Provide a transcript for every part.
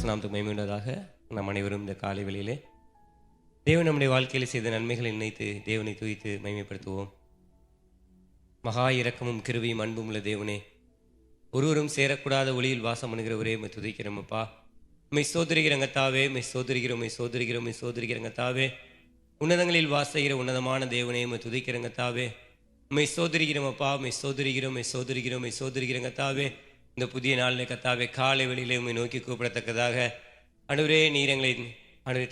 பரிசுநாமத்துக்கு மகிமையுள்ளதாக. நம் அனைவரும் இந்த காலை வேளையிலே தேவன் நம்முடைய வாழ்க்கையில் செய்த நன்மைகளை நினைத்து தேவனை துதித்து மகிமைப்படுத்துவோம். மகா இரக்கமும் கிருபையும் அன்பும் உள்ள தேவனே, ஒருவரும் சேரக்கூடாத ஒளியில் வாசம் பண்ணுகிறவரே, உம்மை துதிக்கிறோம் அப்பா. உம்மை சோதரிகிறங்கத்தாவே, உம்மை சோதரிகிறோம், உம்மை சோதரிகிறோம், உம்மை சோதரிகிறங்கத்தாவே. உன்னதங்களில் வாசகிற உன்னதமான தேவனே, உம்மை துதிக்கிறங்கத்தாவே. உம்மை சோதரிகிறோம் அப்பா, உம்மை சோதரிகிறோம், உம்மை சோதரிகிறோம், உம்மை சோதரிகிறங்கத்தாவே. இந்த புதிய நாளில் கத்தாவே காலை வெளியிலே உம்மை நோக்கி கூப்பிடத்தக்கதாக ஆண்டவரே, நீர் எங்களை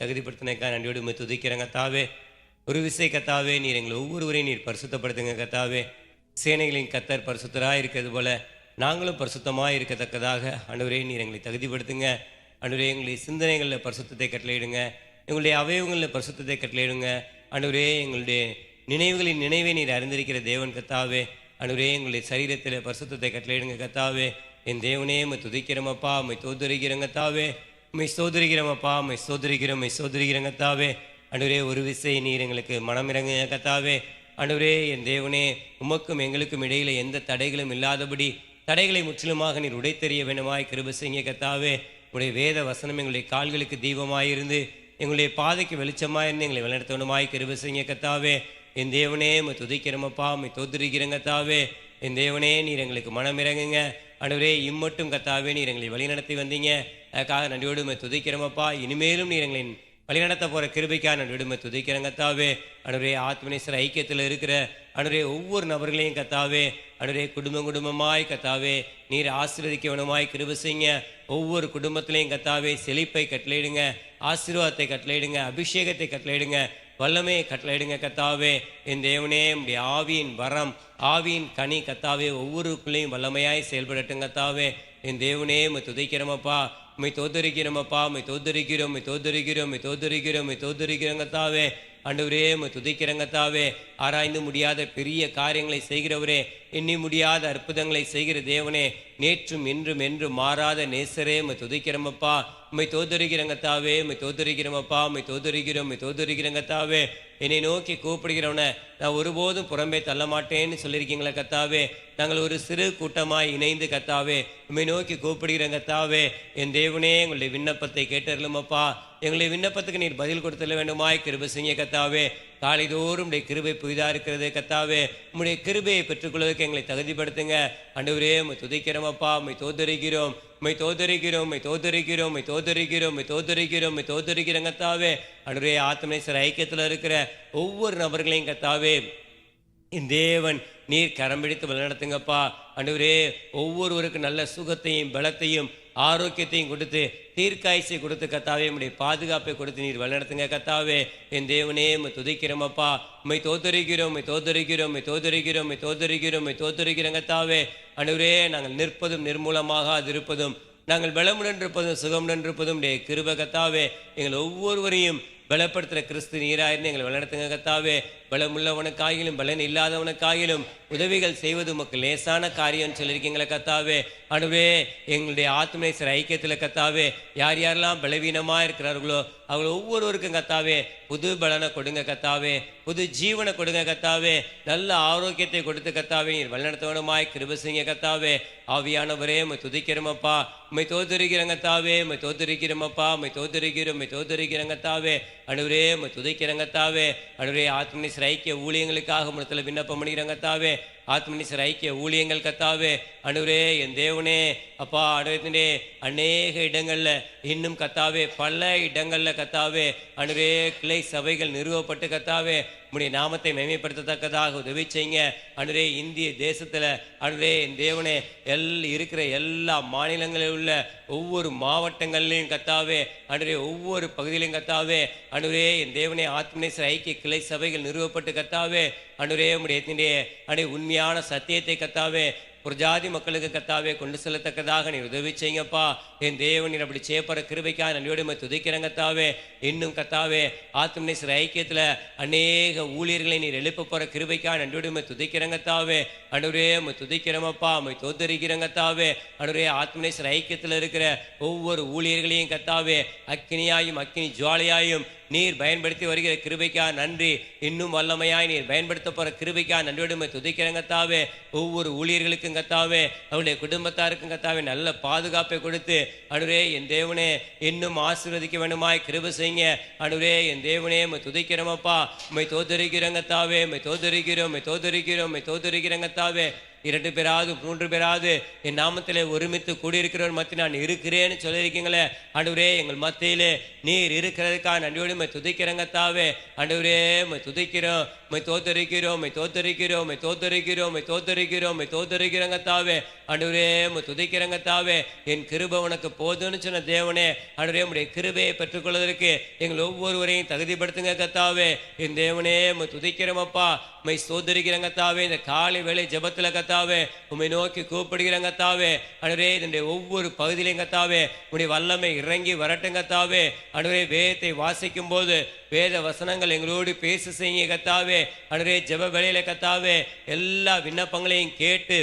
தகுதிப்படுத்தினக்கா நன்றியோடு உம்மை துதிக்கிறங்கத்தாவே. ஒரு விசை கத்தாவே, நீர் எங்களை ஒவ்வொருவரையும் நீர் பரிசுத்தப்படுத்துங்க கத்தாவே. சேனைகளின் கத்தர் பரிசுத்தராக இருக்கிறது போல நாங்களும் பரிசுத்தமாக இருக்கத்தக்கதாக ஆண்டவரே நீர் எங்களை தகுதிப்படுத்துங்க. ஆண்டவரே, எங்களுடைய சிந்தனைகளில் பரிசுத்தத்தை கட்டளையிடுங்க, எங்களுடைய அவயவங்களில் பரிசுத்தத்தை கட்டளையிடுங்க. ஆண்டவரே, எங்களுடைய நினைவுகளின் நினைவை நீர் அறிந்திருக்கிற தேவன் கத்தாவே. ஆண்டவரே, எங்களுடைய சரீரத்தில் பரிசுத்தத்தை கட்டளையிடுங்க கத்தாவே. என் தேவனே, உம்மை துதிக்கிறோமப்பா, உம்மை தோதரிக்கிறங்கத்தாவே. உம்மை சோதரிக்கிறோமப்பா, உம்மை சோதரிக்கிறோம், உம்மை சோதரிக்கிறங்கத்தாவே. ஆண்டவரே, ஒரு விசை நீர் எங்களுக்கு மனமிறங்குங்க கத்தாவே. ஆண்டவரே, என் தேவனே, உமக்கும் எங்களுக்கும் இடையில எந்த தடைகளும் இல்லாதபடி தடைகளை முற்றிலுமாக நீர் உடைத்தெறிய வேண்டுமாய் கிருபை செய்யுங்க கத்தாவே. உடைய வேத வசனம் எங்களுடைய கால்களுக்கு தீபமாயிருந்து எங்களுடைய பாதைக்கு வெளிச்சமாயிருந்து எங்களை வழிநடத்தணுமாய் கிருபை செய்யுங்க கத்தாவே. என் தேவனே, உம்மை துதிக்கிறோமப்பா, உம்மை தோத்துரிக்கிறங்கத்தாவே. என் தேவனே, நீர் எங்களுக்கு மனமிறங்குங்க. ஆண்டவரே, இம்மட்டும் கத்தாவே நீர் எங்களை வழிநடத்தி வந்தீங்க, அதுக்காக நன்றியோடு உம்மை துதிக்கிறோமப்பா. இனிமேலும் நீர் எங்களை வழிநடத்த போகிற கிருபைக்காக நன்றியோடு உம்மை துதிக்கிறங்கத்தாவே. ஆண்டவரே, ஆத்மநேசர் ஐக்கியத்தில் இருக்கிற ஆண்டவரே ஒவ்வொரு நபர்களையும் கத்தாவே, ஆண்டவரே குடும்பம் குடும்பமாய் கத்தாவே நீர் ஆசீர்வதிக்க வேணுமாய் கிருபை செய்யுங்க. ஒவ்வொரு குடும்பத்திலையும் கத்தாவே செழிப்பை கட்டளையிடுங்க, ஆசீர்வாதத்தை கட்டளையிடுங்க, அபிஷேகத்தை கட்டளையிடுங்க, வல்லமையை கட்டளையிடுங்க கத்தாவே. என் தேவனே, உம்முடைய ஆவியின் வரம், ஆவியின் கனி கத்தாவே ஒவ்வொருக்குள்ளேயும் வல்லமையாய் செயல்படட்டும் கத்தாவே. என் தேவனே, உம்மை துதிக்கிறோமப்பா, உம்மை தோதரிக்கிறோமப்பா, உம்மை தோதரிக்கிறோம், உம்மை தோதரிக்கிறோம், உம்மை தோதரிக்கிறோம், உம்மை தோதரிக்கிறோம் கத்தாவே. ஆண்டவரே, உம்மை துதிக்கிறங்கத்தாவே. ஆராய்ந்து முடியாத பெரிய காரியங்களை செய்கிறவரே, எண்ணி முடியாத அற்புதங்களை செய்கிற தேவனே, நேற்றும் இன்றும் என்றும் மாறாத நேசரே, உம்மை துதிக்கிறோமப்பா, உம்மை தோதரிக்கிறங்கத்தாவே. உம்மை தோதரிக்கிறோமப்பா, உம்மை தோதரிக்கிறோம், உம்மை தோதரிக்கிறங்கத்தாவே. என்னை நோக்கி கூப்பிடுகிறவன நான் ஒருபோதும் புறம்பே தள்ள மாட்டேன்னு சொல்லியிருக்கீங்களா கத்தாவே. நாங்கள் ஒரு சிறு கூட்டமாய் இணைந்து கத்தாவே உம்மை நோக்கி கூப்பிடுகிறோம் கத்தாவே. என் தேவனே, எங்களுடைய விண்ணப்பத்தை கேட்டருளுமப்பா. எங்களுடைய விண்ணப்பத்துக்கு நீர் பதில் கொடுத்தல வேண்டுமாய் கிருபை செய்ய கத்தாவே. காலைதோறும் உடைய கிருபை புதிதாக இருக்கிறது கத்தாவே. உம்முடைய கிருபையை பெற்றுக்கொள்வதற்கு எங்களை தகுதிப்படுத்துங்க ஆண்டவரே. உம்மை துதிக்கிறோமப்பா, உம்மை தோதரிக்கிறோம், உம்மை தோதரிக்கிறோம், உம்மை தோதரிக்கிறோம், உம்மை தோதரிக்கிறோம், உம்மை தோதரிக்கிறோம், உம்மை தோதரிக்கிறோம் கத்தாவே. ஆண்டவரே, ஆத்மநேசர் ஐக்கியத்தில் இருக்கிற ஒவ்வொரு நபர்களையும் கத்தாவே என் தேவன் நீர் கரம் பிடித்து வழிநடத்துங்கப்பா. ஆண்டவரே, ஒவ்வொருவருக்கும் நல்ல சுகத்தையும் பலத்தையும் ஆரோக்கியத்தையும் கொடுத்து தீர்க்காயசை கொடுத்து கத்தாவே உம்முடைய பாதுகாப்பை கொடுத்து நீர் வழிநடத்துங்க கத்தாவே. என் தேவனே, உம்மை துதிக்கிறோமப்பா, உம்மை தோதரிக்கிறோம், உம்மை தோதரிக்கிறோம், உம்மை தோதரிக்கிறோம், உம்மை தோதரிக்கிறோம், உம்மை தோதரிக்கிறோம் கத்தாவே. ஆண்டவரே, நாங்கள் நிற்பதும் நிர்மூலமாக அது இருப்பதும், நாங்கள் பலமுடன் இருப்பதும் சுகமுடன் இருப்பதும் உடைய கிருபை கத்தாவே. எங்கள் ஒவ்வொருவரையும் பலப்படுத்துகிற கிறிஸ்து நீராயிருந்து எங்களை வழிநடத்துங்க கத்தாவே. பலமுள்ளவனுக்காகிலும் பலன் இல்லாதவனுக்காகிலும் உதவிகள் செய்வது உமக்கு லேசான காரியம் சொல்லியிருக்கீங்களா கத்தாவே. ஆண்டவரே, எங்களுடைய ஆத்மநேசர் ஐக்கியத்தில் கத்தாவே யார் யாரெல்லாம் பலவீனமாக இருக்கிறார்களோ அவர்கள் ஒவ்வொருவருக்கும் கத்தாவே புது பலனை கொடுங்க கத்தாவே, புது ஜீவனை கொடுங்க கத்தாவே, நல்ல ஆரோக்கியத்தை கொடுத்து கத்தாவே நீர் வழிநடத்தவனுமாய் கிருபை செய்யுங்க கத்தாவே. ஆவியானவரே, உம்மை துதிக்கிறோமப்பா, உம்மை தோதரிக்கிறோம் கத்தாவே. உம்மை தோதரிக்கிறோமப்பா, உம்மை தோதரிக்கிறோம், உம்மை தோதரிக்கிறோம் கத்தாவே. ஆண்டவரே, உம்மை துதிக்கிறோம் கத்தாவே. ஆண்டவரே, ஆத்மநேசர் ஐக்கிய ஊழியங்களுக்காக முன்னத்தில் விண்ணப்பம் பண்ணிக்கிறோம் கத்தாவே. ஆத்மநேசர் ஐக்கிய ஊழியங்கள் கத்தாவே. ஆண்டவரே, என் தேவனே அப்பா, ஆண்டவரே அநேக இடங்கள்ல இன்னும் கத்தாவே பல இடங்கள்ல கத்தாவே ஆண்டவரே கிளை சபைகள் நிறுவப்பட்டு கத்தாவே உம்முடைய நாமத்தை மகிமைப்படுத்தத்தக்கதாக உதவி செய்யுங்க ஆண்டவரே. இந்திய தேசத்துல ஆண்டவரே என் தேவனே இருக்கிற எல்லா மாநிலங்களில் உள்ள ஒவ்வொரு மாவட்டங்கள்லையும் கத்தாவே ஆண்டவரே ஒவ்வொரு பகுதியிலையும் கத்தாவே ஆண்டவரே என் தேவனே ஆத்மநேசர் ஐக்கிய கிளை சபைகள் நிறுவப்பட்டு கத்தாவே ஆண்டவரே உம்முடைய உண்மையான சத்தியத்தை கத்தாவே புரஜாதி மக்களுக்கு கத்தாவே கொண்டு செல்லத்தக்கதாக நீர் உதவி செய்யுங்கப்பா. என் தேவன் நீர் அப்படி செய்யப்படுற கிருபைக்காக நன்றியோடு துதிக்கிறேன் கத்தாவே. இன்னும் கத்தாவே ஆத்மநேசர் ஐக்கியத்தில் அநேக ஊழியர்களை நீர் எழுப்ப போகிற கிருபைக்காக நன்றியோடு துதிக்கிறேன் கத்தாவே. ஆண்டவரே துதிக்கிறோமப்பா, உம்மை தோத்தரிக்கிறேன் கத்தாவே. ஆண்டவரே, ஆத்மநேசர் ஐக்கியத்தில் இருக்கிற ஒவ்வொரு ஊழியர்களையும் கத்தாவே அக்கினியாயும் அக்கினி ஜுவாலையாயும் நீர் பயன்படுத்தி வருகிற கிருபைக்கா நன்றி. இன்னும் வல்லமையாய் நீர் பயன்படுத்த போற கிருபைக்கா நன்றியோடு துதிக்கிறேன் கர்த்தாவே. ஒவ்வொரு ஊழியர்களுக்கும் கர்த்தாவே, அவருடைய குடும்பத்தாருக்கும் கர்த்தாவே நல்ல பாதுகாப்பை கொடுத்து ஆண்டவரே என் தேவனே இன்னும் ஆசீர்வதிக்க வேண்டுமாய் கிருபை செய்யுங்க. ஆண்டவரே என் தேவனே துதிக்கிறோமப்பா, உம்மை தோத்தரிக்கிறோம் கர்த்தாவே, உம்மை தோத்தரிக்கிறோம், உம்மை தோத்தரிக்கிறோம், உம்மை தோத்தரிக்கிறோம் கர்த்தாவே. 2 பேராவது 3 பேராவது என் நாமத்திலே ஒருமித்து கூடியிருக்கிறவர் மத்தியில் நான் இருக்கிறேன்னு சொல்லியிருக்கீங்களே. ஆண்டவரே எங்கள் மத்தியிலே நீர் இருக்கிறதுக்காக நன்றியோடு துதிக்கிறோம் கர்த்தாவே. ஆண்டவரே துதிக்கிறோம், உம்மை தோத்தரிக்கிறோம், உம்மை தோத்தரிக்கிறோம், உம்மை தோத்தரிக்கிறோம், உம்மை தோத்தரிக்கிறோம், உம்மை தோத்தரிக்கிறோம் கர்த்தாவே. ஆண்டவரே துதிக்கிறோம் கர்த்தாவே. என் கிருபை உனக்கு போதும்னு சொன்ன தேவனே, ஆண்டவரே உம்முடைய கிருபையை பெற்றுக்கொள்வதற்கு எங்கள் ஒவ்வொருவரையும் தகுதிப்படுத்துங்க கர்த்தாவே. என் தேவனே துதிக்கிறோமப்பா, உம்மை ஸ்தோத்திரிக்கிறோம் கர்த்தாவே. இந்த காலை வேளை ஜெபத்துல கர்த்தாவே உம்மை நோக்கி கூப்பிடுகிறோம் கர்த்தாவே. ஆண்டவரே இதனுடைய ஒவ்வொரு பகுதியிலையும் கர்த்தாவே உம்முடைய வல்லமை இறங்கி வரட்டும் கர்த்தாவே. ஆண்டவரே வேதத்தை வாசிக்கும் போது வேத வசனங்கள் எங்களோடு பேச செய்யுங்க கர்த்தாவே. ஆண்டவரே ஜெப வேளையில கர்த்தாவே எல்லா விண்ணப்பங்களையும் கேட்டு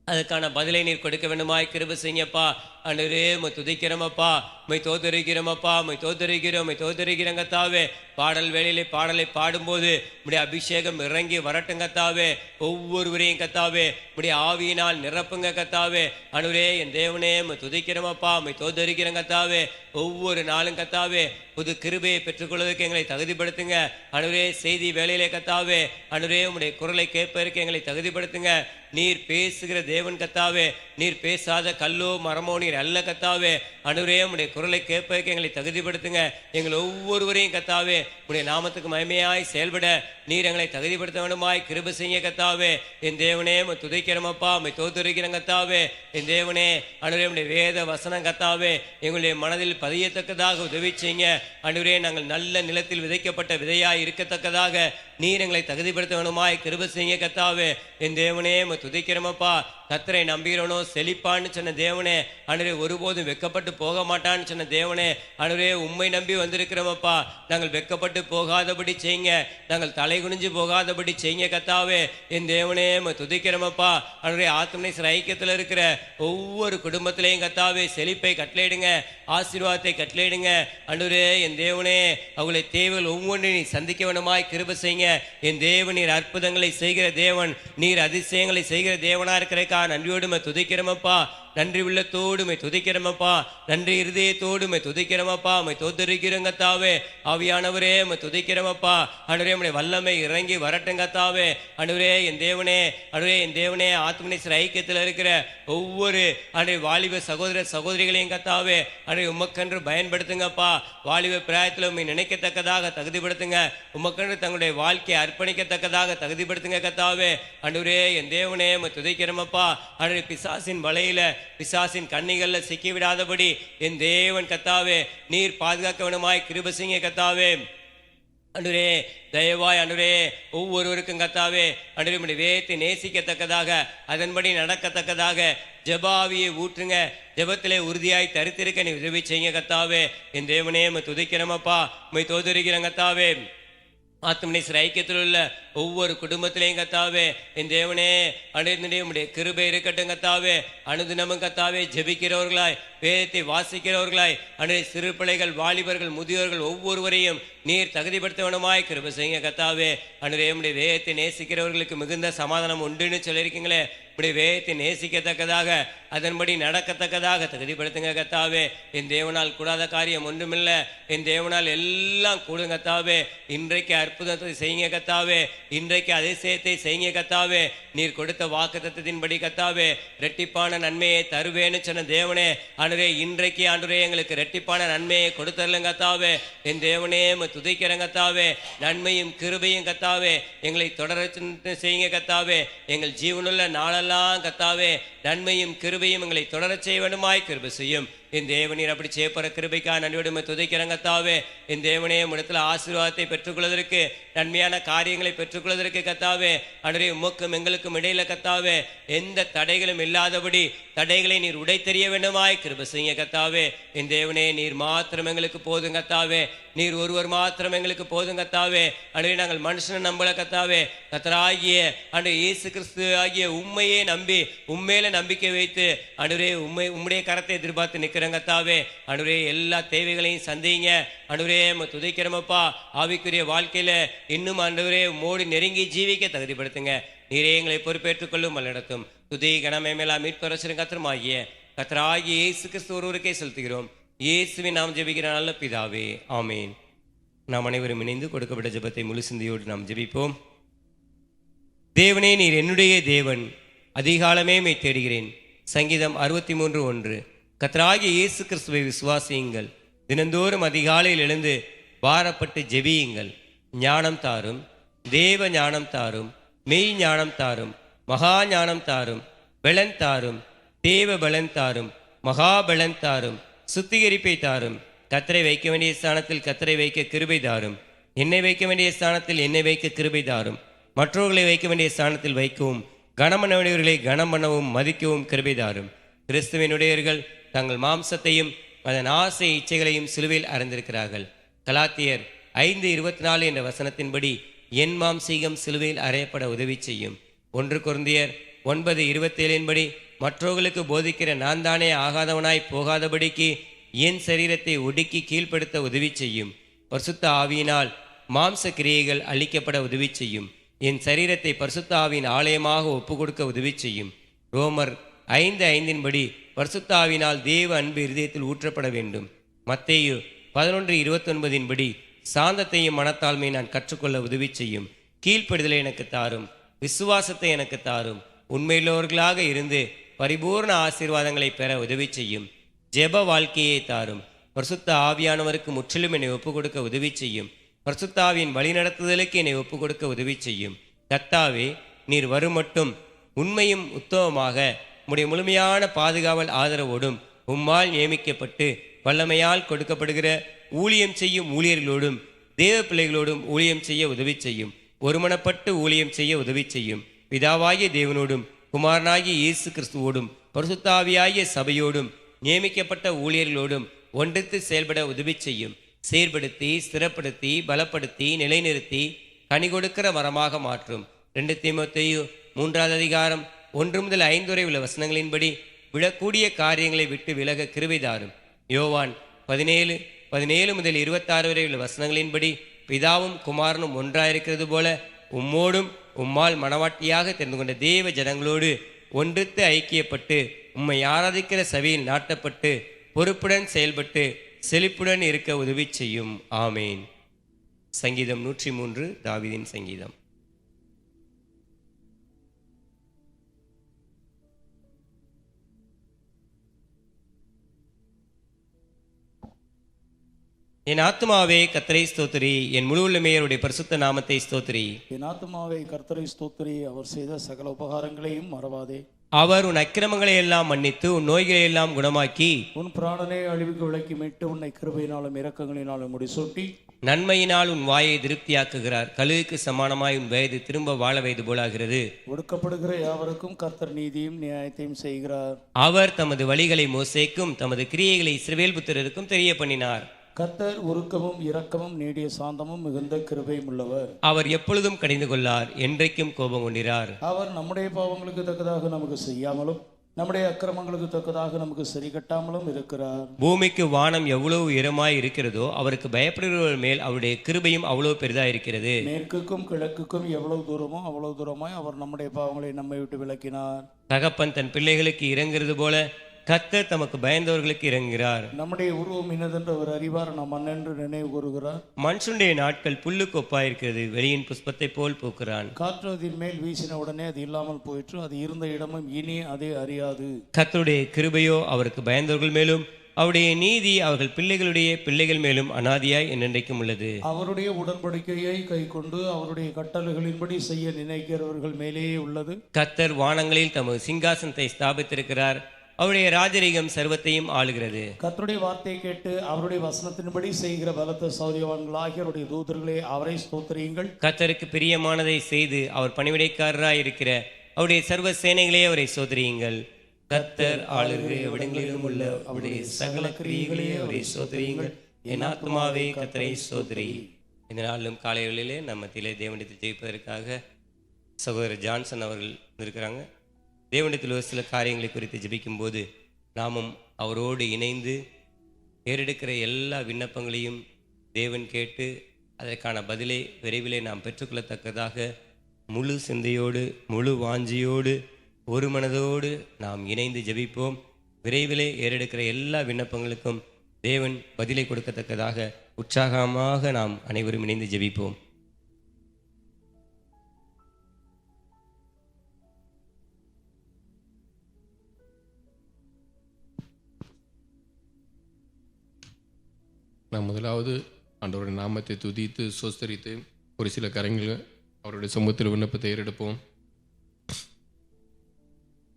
அதுக்கான பதிலை நீர் கொடுக்க வேண்டுமாய் கிருபை செய்யுங்கப்பா. ஆண்டவரே துதிக்கிறோமப்பா, உம்மை தோத்தரிக்கிறோமப்பா, உம்மை தோத்தரிக்கிறோம், உம்மை தோத்தரிக்கிறோம் கர்த்தாவே. பாடல் வேளையிலே பாடலை பாடும்போது உம்முடைய அபிஷேகம் இறங்கி வரட்டும் கர்த்தாவே. ஒவ்வொருவரையும் கர்த்தாவே உம்முடைய ஆவியினால் நிரப்புங்க கர்த்தாவே. ஆண்டவரே என் தேவனே துதிக்கிறோமப்பா, உம்மை தோத்தரிக்கிறோம் கர்த்தாவே. ஒவ்வொரு நாளும் கர்த்தாவே புது கிருபையை பெற்றுக்கொள்வதற்கு எங்களை தகுதிப்படுத்துங்க. ஆண்டவரே செய்தி வேளையிலே கர்த்தாவே ஆண்டவரே உம்முடைய குரலை கேட்பதற்கு எங்களை தகுதிப்படுத்துங்க. நீர் பேசுகிற தேவன் கர்த்தாவே, நீர் பேசாத கல்லோ மரமோ நீர் அல்ல கர்த்தாவே. ஆண்டவரே உம்முடைய குரலை கேட்பதற்கு எங்களை தகுதிப்படுத்துங்க. எங்கள் ஒவ்வொருவரையும் கர்த்தாவே உம்முடைய நாமத்துக்கு மகிமையாய் செயல்பட நீர் எங்களை தகுதிப்படுத்த வேண்டுமாய் கிருபை செய்ய கர்த்தாவே. என் தேவனே துதிக்கிறோமப்பா, உம்மை தோத்தரிக்கிறோம் கர்த்தாவே. என் தேவனே ஆண்டவரே உம்முடைய வேத வசனம் கர்த்தாவே எங்களுடைய மனதில் பதியத்தக்கதாக உதவி செய்யுங்க. ஆண்டவரே நாங்கள் நல்ல நிலத்தில் விதைக்கப்பட்ட விதையாய் இருக்கத்தக்கதாக நீர் எங்களை தகுதிப்படுத்த வேண்டுமாய் கிருபை செய்ய கர்த்தாவே. என் தேவனே துதிக்கிறோமப்பா. கர்த்தரை நம்புகிறவனோ செழிப்பான்னு சொன்ன தேவனே, ஆண்டவரே ஒருபோதும் வெக்கப்பட்டு போக மாட்டான்னு சொன்ன தேவனே, ஆண்டவரே உம்மை நம்பி வந்திருக்கிறோமப்பா. நாங்கள் வெக்கப்பட்டு போகாதபடி செய்யுங்க, நாங்கள் தலை குனிஞ்சு போகாதபடி செய்யுங்க கர்த்தாவே. என் தேவனே துதிக்கிறோமப்பா. ஆண்டவரே ஆத்மநேசர் ஐக்கியத்தில் இருக்கிற ஒவ்வொரு குடும்பத்திலையும் கர்த்தாவே செழிப்பை கட்டளையிடுங்க, ஆசீர்வாதத்தை கட்டளையிடுங்க. ஆண்டவரே என் தேவனே அவங்களை தேவைகள் ஒவ்வொன்றையும் நீ சந்திக்க வேண்டுமாய் கிருபை செய்யுங்க. என் தேவன் நீர் அற்புதங்களை செய்கிற தேவன், நீர் அதிசயங்களை செய்கிற தேவனா இருக்கிறக்கா நன்றியோடு துதிக்கிறோமப்பா. நன்றி உள்ளத்தோடு துதிக்கிறோமப்பா, நன்றி இருதயத்தோடு துதிக்கிறோமப்பா. தோத்தரிக்கிறோம் கர்த்தாவே. ஆவியானவரே துதிக்கிறோமப்பா. ஆண்டவரே உம்முடைய வல்லமை இறங்கி வரட்டும் கர்த்தாவே. ஆண்டவரே என் தேவனே, ஆண்டவரே என் தேவனே ஆத்மநேசர் ஐக்கியத்தில் இருக்கிற ஒவ்வொரு ஆண்டவரே வாலிப சகோதர சகோதரிகளையும் கர்த்தாவே ஆண்டவரே உமக்கென்று பயன்படுத்துங்கப்பா. வாலிப பிராயத்தில் உம்மை நினைக்கத்தக்கதாக தகுதிப்படுத்துங்க. உமக்கென்று தங்களுடைய வாழ்க்கையை அர்ப்பணிக்கத்தக்கதாக தகுதிப்படுத்துங்க கர்த்தாவே. ஆண்டவரே என் தேவனே துதிக்கிறோமப்பா. ஆண்டவரே பிசாசின் வலையில பிசாசின் கண்ணிகள்ல சிக்கிவிடாதபடி என் தேவன் கர்த்தாவே நீர் பாதுகாக்க வேண்டுமாய் கிருபை செய்யுங்க கர்த்தாவே. ஆண்டவரே தயவாய் ஆண்டவரே ஒவ்வொருவருக்கும் கர்த்தாவே ஆண்டவரே உம்முடைய வேதத்தை நேசிக்கத்தக்கதாக அதன்படி நடக்கத்தக்கதாக ஜெபாவியை ஊற்றுங்க. ஜெபத்திலே உறுதியாய் தரித்திருக்க நீ உதவி செய்யுங்க கர்த்தாவே. என் தேவனே துதிக்கிறோமப்பா, உம்மை தோத்தரிக்கிறோம் கர்த்தாவே. ஆத்மநேசர் ஐக்கியத்தில் உள்ள ஒவ்வொரு குடும்பத்திலையும் கர்த்தாவே என் தேவனே ஆண்டவரே உம்முடைய கிருபை இருக்கட்டும் கர்த்தாவே. அனுதினமும் கர்த்தாவே ஜெபிக்கிறவர்களாய் வேதத்தை வாசிக்கிறவர்களாய் ஆண்டவரே சிறு பிள்ளைகள் வாலிபர்கள் முதியோர்கள் ஒவ்வொருவரையும் நீர் தகுதிப்படுத்த வேண்டுமாய் கிருபை செய்யுங்க கர்த்தாவே. ஆண்டவரே உம்முடைய வேதத்தை நேசிக்கிறவர்களுக்கு மிகுந்த சமாதானம் உண்டுன்னு சொல்லியிருக்கீங்களே. உம்முடைய வேதத்தை நேசிக்கத்தக்கதாக அதன்படி நடக்கத்தக்கதாக தகுதிப்படுத்துங்க கர்த்தாவே. என் தேவனால் கூடாத காரியம் ஒன்றுமில்லை. என் தேவனால் எல்லாம் கூடும் கர்த்தாவே. இன்றைக்கு அற்புதத்தை செய்யுங்க கர்த்தாவே. இன்றைக்கு அதிசயத்தை செய்யுங்க கர்த்தாவே. நீர் கொடுத்த வாக்குத்தத்தத்தின்படி கர்த்தாவே இரட்டிப்பான நன்மையை தருவேன்னு சொன்ன தேவனே ஆண்டவரே இன்றைக்கு ஆண்டவரே எங்களுக்கு இரட்டிப்பான நன்மையை கொடுத்தரலங்க கர்த்தாவே. என் தேவனே துதிக்கிறேன் கர்த்தாவே. நன்மையும் கிருபையும் கர்த்தாவே எங்களை தொடர செய்யுங்க கர்த்தாவே. எங்கள் ஜீவனுள்ள நாளெல்லாம் கர்த்தாவே நன்மையும் கிருபையும் எங்களை தொடரச் செய்ய வேண்டுமாய் கிருபை செய்யும். என் தேவனீர் அப்படி செய்யப்படுற கிருபைக்கா நன்றியோடு துதிக்கிறேன் கர்த்தாவே. என் தேவனே உம்மிடத்தில் ஆசீர்வாதத்தை பெற்றுக்கொள்வதற்கு நன்மையான காரியங்களை பெற்றுக்கொள்வதற்கு கர்த்தாவே ஆண்டவரே உமக்கும் எங்களுக்கும் இடையில கர்த்தாவே எந்த தடைகளும் இல்லாதபடி தடைகளை நீர் உடைத்தெறிய வேண்டுமாய் கிருபை செய்ய கர்த்தாவே. என் தேவனே நீர் மாத்திரம் எங்களுக்கு போதும் கர்த்தாவே. நீர் ஒருவர் மாத்திரம் எங்களுக்கு போதும் கர்த்தாவே. ஆண்டவரே நாங்கள் மனுஷனை நம்பல கர்த்தாவே. கர்த்தராகிய ஆண்டவரே இயேசு கிறிஸ்து ஆகிய உம்மையே நம்பி உம்மேல நம்பிக்கை வைத்து ஆண்டவரே உம்முடைய கரத்தை எதிர்பார்த்து நிற்கிறேங்க கர்த்தாவே. ஆண்டவரே எல்லா தேவைகளையும் சந்திங்க ஆண்டவரே. துதிக்கிறோமப்பா. ஆவிக்குரிய வாழ்க்கையில இன்னும் ஆண்டவரே மோடி நெருங்கி ஜீவிக்க தகுதிப்படுத்துங்க. நீரே எங்களை பொறுப்பேற்றுக் கொள்ளும் நடத்தும். துதி கனமே மேலா மீட்பரசரும் கர்த்தருமாகிய கர்த்தராகிய இயேசு கிறிஸ்து ஒருவருக்கே செலுத்துகிறோம். இயேசுவின் நாம் ஜெபிக்கிற நல்ல பிதாவே, ஆமேன். நாம் அனைவரும் இணைந்து கொடுக்கப்பட்ட ஜெபத்தை முழு சிந்தையோடு நாம் ஜெபிப்போம். தேவனே, நீர் என்னுடைய தேவன், அதிகாலமே மை தேடுகிறேன். சங்கீதம் 63:1. கர்த்தராகிய இயேசு கிறிஸ்துவை விசுவாசியுங்கள். தினந்தோறும் அதிகாலையில் எழுந்து பாரப்பட்டு ஜெபியுங்கள். ஞானம் தாரும், தேவ ஞானம் தாரும், மெய் ஞானம் தாரும், மகா ஞானம் தாரும், பலன் தாரும், தேவ பலன் தாரும், மகா பலன் தாரும், சுத்திகரிப்பை தாரும். கர்த்தரை வைக்க வேண்டிய ஸ்தானத்தில் கர்த்தரை வைக்க கிருபை தாரும். என்னை வைக்க வேண்டிய ஸ்தானத்தில் என்னை வைக்க கிருபை தாரும். மற்றவர்களை வைக்க வேண்டிய ஸ்தானத்தில் வைக்கவும், கனமனவர்களை கனம் பண்ணவும் மதிக்கவும் கிருபை தாரும். கிறிஸ்துவினுடையவர்கள் தங்கள் மாம்சத்தையும் அதன் ஆசை இச்சைகளையும் சிலுவையில் அறைந்திருக்கிறார்கள். கலாத்தியர் 5:24 என்ற வசனத்தின்படி என் மாம்சீகம் சிலுவையில் அறையப்பட உதவி செய்யும். 1 கொரிந்தியர் 9:27 மற்றவர்களுக்கு போதிக்கிற நான் தானே ஆகாதவனாய் போகாதபடிக்கு என் சரீரத்தை ஒடுக்கி கீழ்ப்படுத்த உதவி செய்யும். பரிசுத்த ஆவியினால் மாம்ச கிரியைகள் அழிக்கப்பட உதவி செய்யும். என் சரீரத்தை பரிசுத்த ஆவியின் ஆலயமாக ஒப்பு கொடுக்க உதவி செய்யும். ரோமர் 5:5 பரிசுத்த ஆவியினால் தேவ அன்பு இருதயத்தில் ஊற்றப்பட வேண்டும். மத்தேயு 11:29 சாந்தத்தையும் மனத்தாழ்மையை நான் கற்றுக்கொள்ள உதவி செய்யும். கீழ்ப்படுதலை எனக்கு தாரும், விசுவாசத்தை எனக்கு தாரும், உண்மையுள்ளவர்களாக இருந்து பரிபூர்ண ஆசீர்வாதங்களை பெற உதவி செய்யும். ஜெப வாழ்க்கையை தாரும். பரிசுத்த ஆவியானவருக்கு முற்றிலும் என்னை ஒப்பு கொடுக்க உதவி செய்யும். பரிசுத்த ஆவியின் வழிநடத்துதலுக்கு என்னை ஒப்பு கொடுக்க உதவி செய்யும். கர்த்தாவே, நீர் வரும் மட்டும் உண்மையும் உத்தமமாக உம்முடைய முழுமையான பாதுகாவல் ஆதரவோடும் உம்மால் நியமிக்கப்பட்டு வல்லமையால் கொடுக்கப்படுகிற ஊழியம் செய்யும் ஊழியர்களோடும் தேவ பிள்ளைகளோடும் ஊழியம் செய்ய உதவி செய்யும். ஒருமனப்பட்டு ஊழியம் செய்ய உதவி செய்யும். பிதாவாகிய தேவனோடும் குமாரனாகிய இயேசு கிறிஸ்துவோடும் பரிசுத்த ஆவியாகிய சபையோடும் நியமிக்கப்பட்ட ஊழியர்களோடும் ஒன்றித்து செயல்பட உதவி செய்யும். சீர்படுத்தி, ஸ்திரப்படுத்தி, பலப்படுத்தி, நிலைநிறுத்தி கனி கொடுக்கிற மரமாக மாற்றும். 2 தீமோத்தேயு 3:1-5 உள்ள வசனங்களின்படி விழக்கூடிய காரியங்களை விட்டு விலக கிருபை தாரும். யோவான் 17:17-26 உள்ள வசனங்களின்படி பிதாவும் குமாரனும் ஒன்றாயிருக்கிறது போல உம்மோடும் உம்மால் மனவாட்டியாக தெரிந்து கொண்ட தேவ ஜனங்களோடு ஒன்றித்து ஐக்கியப்பட்டு உம்மை ஆராதிக்கிற சபையில் நாட்டப்பட்டு பொறுப்புடன் செயல்பட்டு செழிப்புடன் இருக்க உதவி செய்யும். ஆமேன். சங்கீதம் 103 தாவீதின் சங்கீதம். என் ஆத்துமாவே கர்த்தரை ஸ்தோத்திரி, என் முழு உள்ளமே அவருடைய பரிசுத்த நாமத்தை ஸ்தோத்திரி. என் ஆத்துமாவே கர்த்தரை ஸ்தோத்திரி, அவர் செய்த சகல உபகாரங்களையும் மறவாதே. அவர் உன் அக்கிரமங்களை எல்லாம் மன்னித்து உன் நோய்களை எல்லாம் குணமாக்கி உன் பிராணனை அழிவுக்கு விலக்கி மீட்டு உன்னை கிருபையினாலும் இரக்கங்களினாலும் முடிசூட்டி நன்மையினால் உன் வாயை திருப்தியாக்குகிறார். கழுகுக்கு சமானமாய் உன் வயது திரும்ப வாழ வயது போலாகிறது. ஒடுக்கப்படுகிற யாவருக்கும் கர்த்தர் நீதியும் நியாயத்தையும் செய்கிறார். அவர் தமது வழிகளை மோசேக்கும் தமது கிரியைகளை இஸ்ரவேல் புத்திரருக்கும் தெரிய பண்ணினார். கர்த்தர் உருக்கமும் இரக்கமும் நீடிய சாந்தமும் மிகுந்த கிருபையும் உள்ளவர். அவர் எப்பொழுதும் கடிந்து கொள்ளார், என்றைக்கும் கோபம் கொண்டிரார். அவர் நம்முடைய பாவங்களுக்கு தக்கதாக நமக்கு செய்யாமலும் நம்முடைய அக்கிரமங்களுக்கு தக்கதாக நமக்கு சரி கட்டாமலும் இருக்கிறார். பூமிக்கு வானம் எவ்வளவு உயரமாய் இருக்கிறதோ அவருக்கு பயப்படுகிறவர்கள் மேல் அவருடைய கிருபையும் அவ்வளவு பெரிதாய் இருக்கிறது. மேற்குக்கும் கிழக்குக்கும் எவ்வளவு தூரமோ அவ்வளவு தூரமாய் அவர் நம்முடைய பாவங்களை நம்மை விட்டு விலக்கினார். தகப்பன் தன் பிள்ளைகளுக்கு இறங்குறது போல கர்த்தர் தமக்கு பயந்தவர்களுக்கு இறங்குகிறார். நம்முடைய உருவம் இன்னதென்று அவர் அறிவார், நாம் மண்ணென்று நினைவு கூறுகிறார். மனுஷனுடைய நாட்கள் புல்லுக்கு ஒப்பாயிருக்கிறது, வெளியின் புஷ்பத்தை போல் பூக்கிறான். காற்று அதன் மேல் வீசின உடனே அது இல்லாமல் போயிற்று, அது இருந்த இடமும் இனி அதை அறியாது. கர்த்தருடைய கிருபையோ அவருக்கு பயந்தவர்கள் மேலும் அவருடைய நீதி அவர்கள் பிள்ளைகளுடைய பிள்ளைகள் மேலும் அனாதியாய் என்றென்றைக்கும் உள்ளது. அவருடைய உடன்படிக்கையை கை கொண்டு அவருடைய கட்டளைகளின்படி செய்ய நினைக்கிறவர்கள் மேலேயே உள்ளது. கர்த்தர் வானங்களில் தமது சிங்காசனத்தை ஸ்தாபித்திருக்கிறார், அவருடைய ராஜரீகம் சர்வத்தையும் ஆளுகிறது. கர்த்தருடைய வார்த்தையை கேட்டு அவருடைய வசனத்தின்படி செய்கிற பலத்த சௌரியவான்களாகிய அவருடைய தூதர்களே அவரை ஸ்தோத்திரியுங்கள். கர்த்தருக்கு பிரியமானதை செய்து அவர் பணிவிடைக்காரராய் இருக்கிற அவருடைய சர்வ சேனைகளே அவரை சோதரியுங்கள். கர்த்தர் ஆளுகிற இடங்களிலும் உள்ள அவருடைய சகல கிரியைகளே அவரை சோதரியுங்கள். என் ஆத்துமாவே கர்த்தரை சோதரி. இந்த நாளிலும் காலைகளிலே நம்ம மத்தியிலே தேவனிடத்தில் ஜெயிப்பதற்காக சகோதரர் ஜான்சன் அவர்கள் இருக்கிறாங்க. தேவனிடத்தில் ஒரு சில காரியங்களை குறித்து ஜெபிக்கும்போது நாமும் அவரோடு இணைந்து ஏறெடுக்கிற எல்லா விண்ணப்பங்களையும் தேவன் கேட்டு அதற்கான பதிலை விரைவிலே நாம் பெற்றுக்கொள்ளத்தக்கதாக முழு சிந்தையோடு முழு வாஞ்சியோடு ஒரு மனதோடு நாம் இணைந்து ஜெபிப்போம். விரைவிலே ஏறெடுக்கிற எல்லா விண்ணப்பங்களுக்கும் தேவன் பதிலை கொடுக்கத்தக்கதாக உற்சாகமாக நாம் அனைவரும் இணைந்து ஜெபிப்போம். நான் முதலாவது ஆண்டவருடைய நாமத்தை துதித்து சோஸ்தரித்து ஒரு சில கரங்கள் அவருடைய சமூகத்தில் விண்ணப்பத்தை ஏறெடுப்போம்.